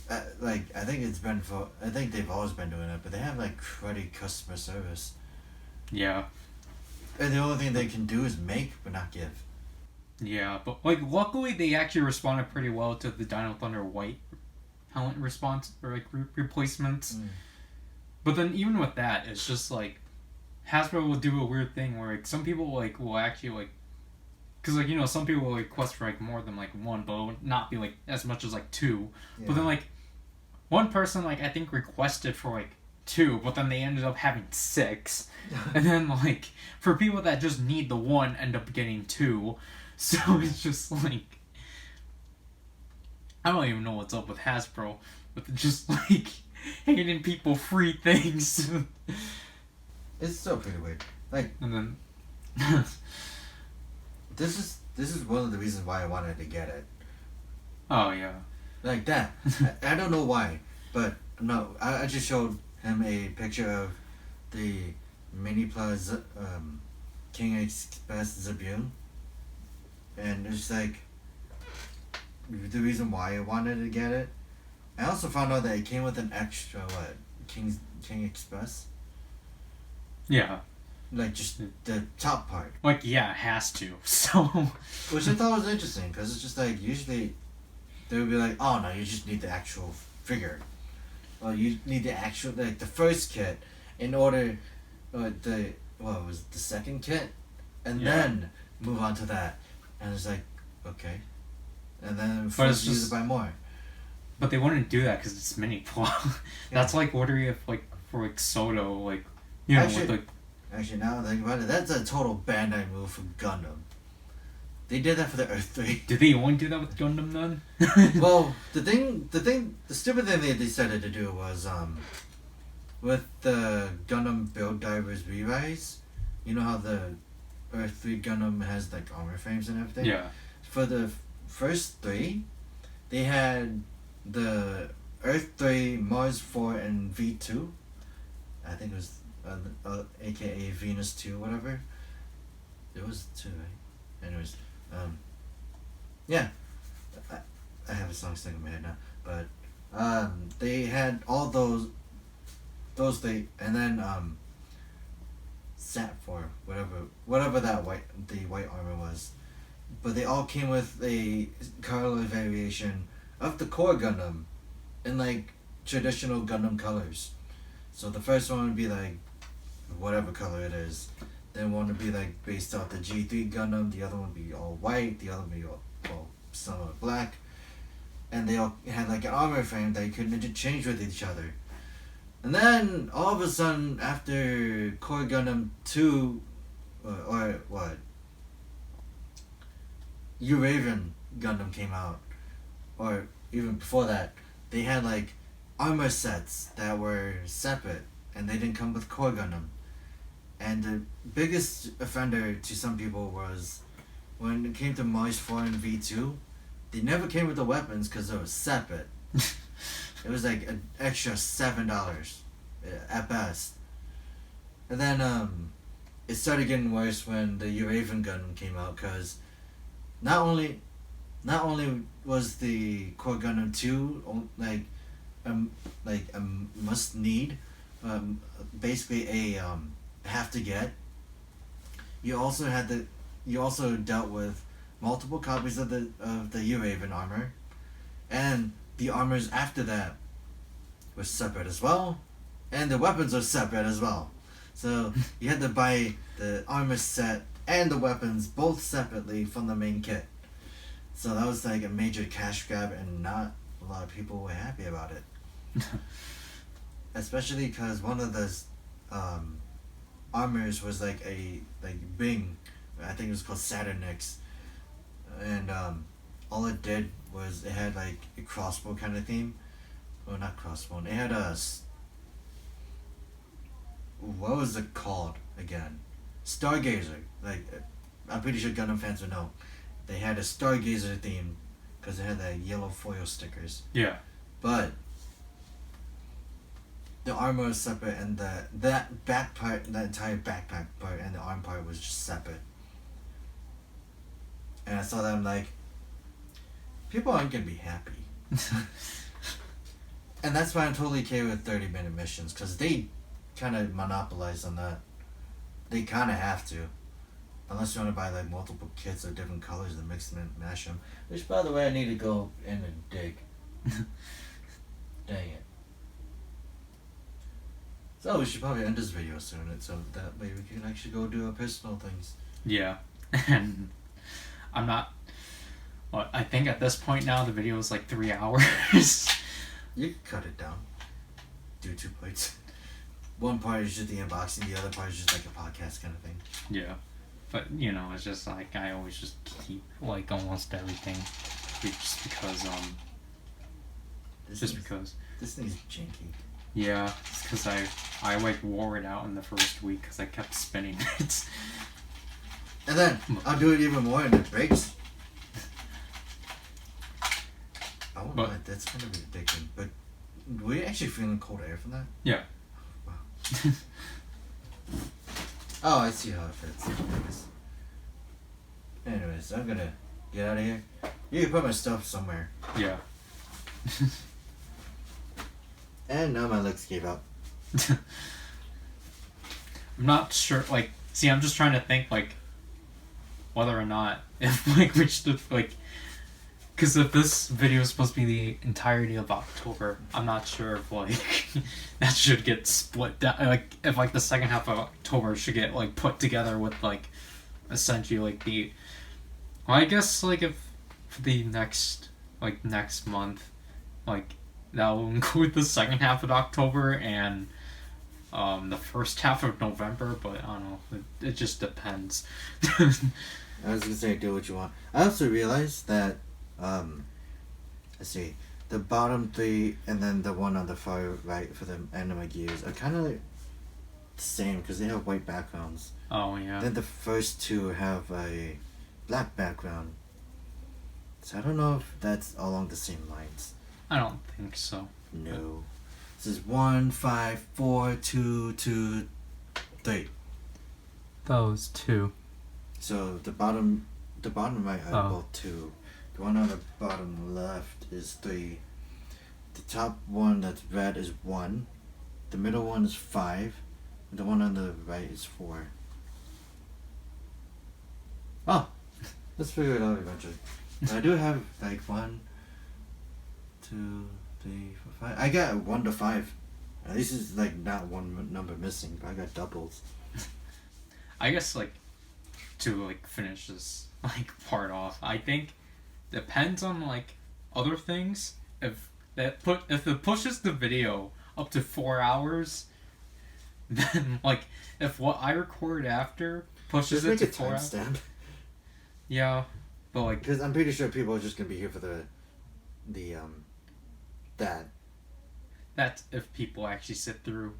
I think they've always been doing it, but they have, like, cruddy customer service. Yeah. And the only thing they can do is make, but not give. Yeah, but, like, luckily they actually responded pretty well to the Dino Thunder White helmet response, or, like, replacements. But then even with that, it's just, like, Hasbro will do a weird thing where, like, some people, like, will actually, like, because, like, some people will request for, like, more than, like, one, but it would not be, like, as much as, like, two. Yeah. But then, like, one person, like, I think requested for, like, 2, but then they ended up having 6. And then, like, for people that just need the 1, end up getting 2. So it's just like, I don't even know what's up with Hasbro, but just like handing people free things. It's still pretty weird. Like, and then this is one of the reasons why I wanted to get it. Oh yeah. Like that. I don't know why, but no, I just showed him a picture of the Mini Plus King Express Zebune. And it's like the reason why I wanted to get it. I also found out that it came with an extra King Express. Yeah. Like just the top part. Like yeah, it has to. So. Which I thought was interesting because it's just like usually they would be like, oh no, you just need the actual figure. you need the actual like the first kit in order, the second kit, and then move on to that, and it's like, okay, and then force you to buy more. But they wouldn't do that because it's mini plot. That's like ordering if like for like Soto, like Actually, with like. Actually, now that I think about it, that's a total Bandai move from Gundam. They did that for the Earth 3. Did they only do that with Gundam then? Well, the stupid thing they decided to do was, with the Gundam Build Divers Re-Rise, you know how the Earth 3 Gundam has like armor frames and everything? Yeah. For the first 3, they had the Earth 3, Mars 4, and V2. I think it was, aka Venus 2, whatever. It was 2, right? Anyways. Yeah, I have a song stuck in my head now, but they had all those and then Sat for whatever the white armor was, but they all came with a color variation of the core Gundam in like traditional Gundam colors. So the first one would be like whatever color it is. Then one would be like based off the G3 Gundam, the other one would be all white, the other one would be all somewhat black. And they all had like an armor frame that you could interchange with each other. And then all of a sudden after Core Gundam 2 or what? Euraven Gundam came out, or even before that, they had like armor sets that were separate and they didn't come with Core Gundam. And the biggest offender to some people was when it came to Mars 4 and V2, they never came with the weapons because they were separate. It was like an extra $7 at best. And then it started getting worse when the Euraven Gundam came out because not only was the Core Gundam 2 like a must need, basically a have to get. You also dealt with multiple copies of the Euraven armor, and the armors after that were separate as well, and the weapons are separate as well. So you had to buy the armor set and the weapons both separately from the main kit. So that was like a major cash grab, and not a lot of people were happy about it. Especially because one of the armors was like a Bing, I think it was called Saturn X, and all it did was it had like a crossbow kind of theme. Well, not crossbow. It had what was it called again? Stargazer. Like, I'm pretty sure Gundam fans would know. They had a Stargazer theme because it had the yellow foil stickers. Yeah. But the armor was separate, and that back part, the entire backpack part, and the arm part was just separate. And I saw that, I'm like, people aren't gonna be happy. And that's why I'm totally okay with 30-minute missions, because they kind of monopolize on that. They kind of have to. Unless you want to buy like multiple kits of different colors and mix them and mash them. Which, by the way, I need to go in and dig. Dang it. So we should probably end this video soon, so that way we can actually go do our personal things. Yeah. And I'm not... Well, I think at this point now the video is like 3 hours. You can cut it down. Do 2 parts. One part is just the unboxing, the other part is just like a podcast kind of thing. Yeah. But, it's just like, I always just keep, like, almost everything. Just because, This thing's janky. Yeah, it's because I like, wore it out in the first week because I kept spinning it. And then, I'll do it even more and it breaks. I won't lie, that's kind of addicting. But, were you actually feeling cold air from that? Yeah. Wow. Oh, I see how it fits. Anyways, I'm gonna get out of here. You can put my stuff somewhere. Yeah. And now my legs gave up. I'm not sure, like, see, I'm just trying to think, like, whether or not, if, like, Because if this video is supposed to be the entirety of October, I'm not sure if like that should get split down. Like if like the second half of October should get like put together with like essentially like the. Well, I guess like if for the next month, like that will include the second half of October and the first half of November. But I don't know. It just depends. I was gonna say do what you want. I also realized that let's see, the bottom three and then the one on the far right for the anime gears are kind of like the same because they have white backgrounds. Oh yeah. Then the first two have a black background. So I don't know if that's along the same lines. I don't think so. No. This is 1, 5, 4, 2, 2, 3. Those two. So the bottom right are Oh. both 2. The one on the bottom left is 3. The top one that's red is 1. The middle one is 5. And the one on the right is 4. Oh, let's figure it out eventually. I do have like 1, 2, 3, 4, 5. I got 1 to 5. At least it's like not one number missing, but I got doubles. I guess like to like finish this like part off, I think depends on like other things. If it pushes the video up to 4 hours, then like if what I record after pushes Just it make to a 4 hours. timestamp. Yeah, but like Because I'm pretty sure people are just gonna be here for the that. that's if people actually sit through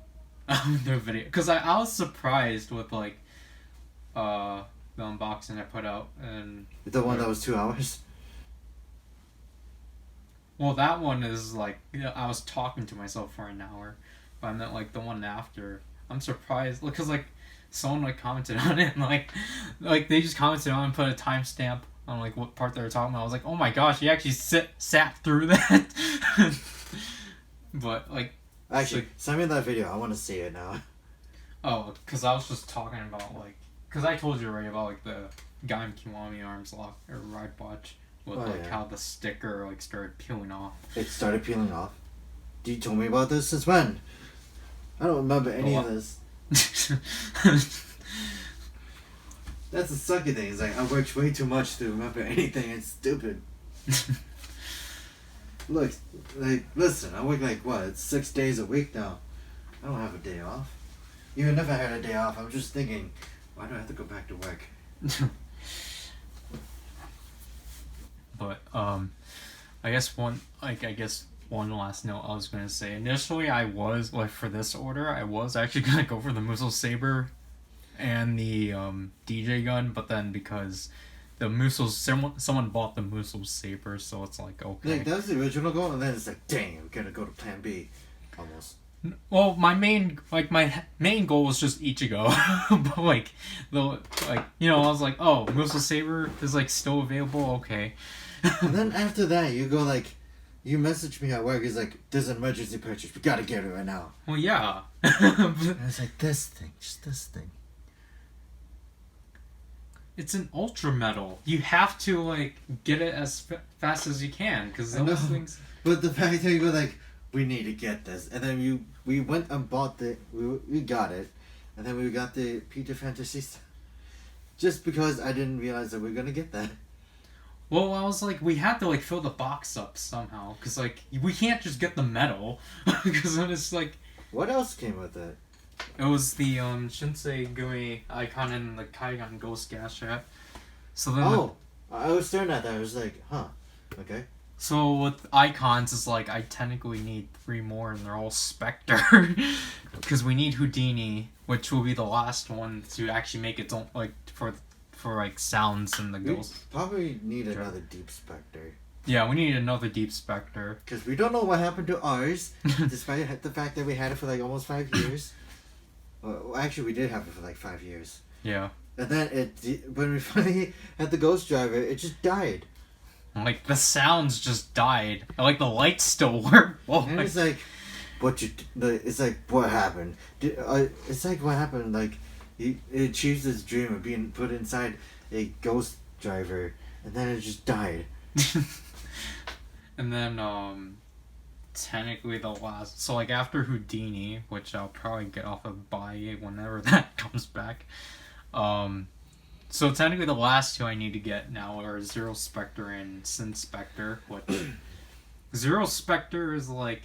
their video. Because I was surprised with like the unboxing I put out and The one that was 2 hours. well that one is like I was talking to myself for an hour, but I meant like the one after. I'm surprised because like someone like commented on it and like they just commented on it and put a timestamp on like what part they were talking about. I was like, oh my gosh, you actually sat through that. But like Actually, like, send me that video. I want to see it now. oh, because I was just talking about like because I told you already about like the Gaim Kiwami arms lock or ride watch with how the sticker like started peeling off. It started peeling off. You told me about this since when? I don't remember any of this. That's the sucky thing. It's like I worked way too much to remember anything. It's stupid. Look, like listen. I work like what? It's 6 days a week now. I don't have a day off. Even if I had a day off, I'm just thinking, why do I have to go back to work? But I guess one last note I was gonna say. Initially, I was like for this order, I was actually gonna go for the Muso Saber and the DJ gun, but then because the Muso someone bought the Muso Saber, so it's like okay. Like that was the original goal, and then it's like, dang, we're gonna go to Plan B, almost. Well, my main goal was just Ichigo, but like I was like, oh, Muso Saber is like still available, okay. And then after that, you go like, you message me at work. It's like, there's an emergency purchase. We gotta get it right now. Well, yeah. And it's like this thing, just this thing. It's an ultra metal. You have to like get it as fast as you can because those things. But the fact that you go like, we need to get this, and then we went and bought we got it, and then we got the Peter Fantasy stuff. Just because I didn't realize that we were gonna get that. Well, I was like, we had to like fill the box up somehow because like we can't just get the metal because then it's like. What else came with it? It was the Shinsei Gumi icon and the Kaigan Ghost Gas Trap. So then I was staring at that. I was like, huh, okay. So with icons, it's like I technically need 3 more, and they're all Spectre, because we need Houdini, which will be the last one to actually make its own like for like sounds and the ghost. Probably need another Deep Spectre. Yeah, we need another Deep Spectre. Because we don't know what happened to ours, despite the fact that we had it for like almost 5 years. Well, actually, we did have it for like 5 years. Yeah. And then when we finally had the Ghost Driver, it just died. Like the sounds just died. Like the lights still work. And it's like, it's like what happened? It's like what happened? Like, it achieved this dream of being put inside a Ghost Driver, and then it just died. And then technically the last, so like after Houdini, which I'll probably get off of buy whenever that comes back. So technically the last two I need to get now are Zero Spectre and Sin Spectre, which Zero Spectre is like,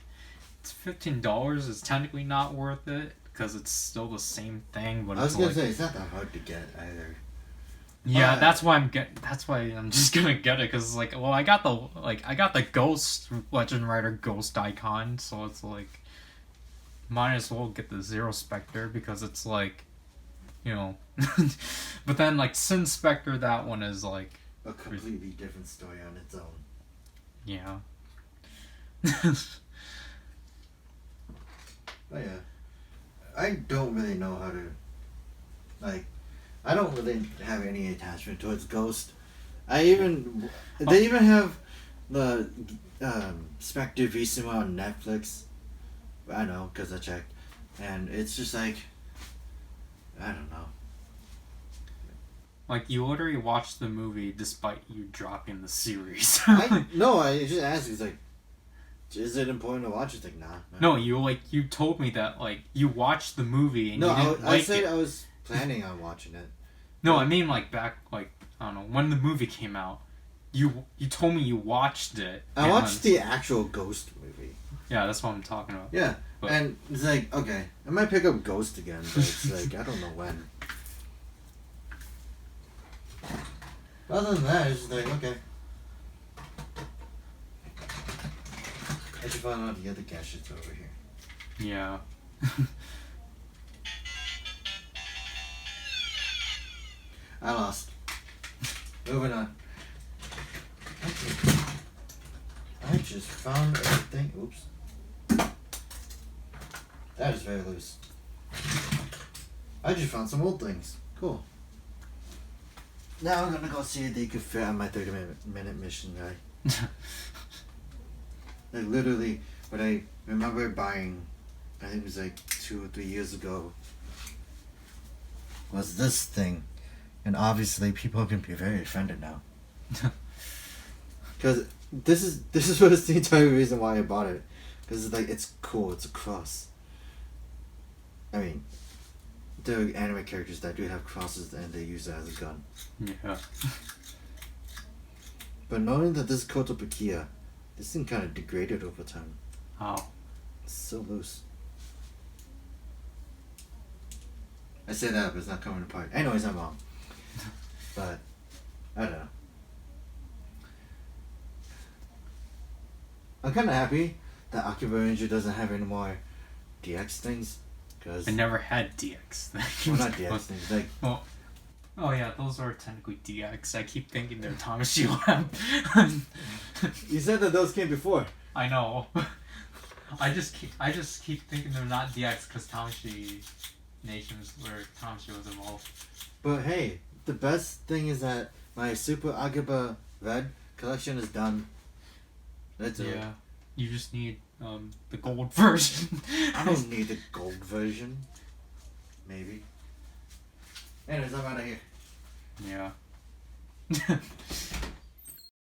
it's $15. It's technically not worth it because it's still the same thing, but I was it's gonna like, say it's not that hard to get either. yeah, that's why I'm just gonna get it, because like, well, I got the Ghost Legend Rider Ghost icon, so it's like, might as well get the Zero Spectre because it's like, you know. But then like Sin Spectre, that one is like A completely different story on its own. yeah. But yeah, I don't really know how to, like, I don't really have any attachment towards Ghost. They even have the Spectre Visima on Netflix. I know, because I checked. And it's just like, I don't know. Like, you literally watched the movie despite you dropping the series. I just asked, he's like, is it important to watch? It's like, nah. No, you told me that, like, you watched the movie and No, you didn't I like said it. I was planning on watching it. No, I mean, like, back, like, I don't know, when the movie came out, you told me you watched it. I watched the actual Ghost movie. Yeah, that's what I'm talking about. Yeah, but, and it's like, okay, I might pick up Ghost again, but it's like, I don't know when. Other than that, it's just like, okay. I should find out the other gadgets over here. yeah. I lost. Moving on. I just found everything. Oops. That is very loose. I just found some old things. Cool. Now I'm gonna go see if they could fit on my 30-minute mission guy. Like literally, what I remember buying, I think it was like 2 or 3 years ago, was this thing. And obviously people can be very offended now. Because this is what is the entire reason why I bought it. Because it's like, it's cool, it's a cross. I mean, there are anime characters that do have crosses and they use it as a gun. Yeah. But knowing that this is Kotobukiya, this thing kind of degraded over time. How? It's so loose. I say that, but it's not coming apart. Anyways, I'm wrong. But, I don't know. I'm kind of happy that Akiba Ranger doesn't have any more DX things. Cause I never had DX things. well, not DX things. Like, well, oh yeah, those are technically DX. I keep thinking they're Tamashii Lab. you said that those came before. I know. I just keep thinking they're not DX because Tamashii Nation is where Tamashii was involved. But hey, the best thing is that my Super Akiba Red collection is done. That's it. Yeah, you just need the gold version. I don't need the gold version. Maybe. Anyways, I'm out of here. Yeah.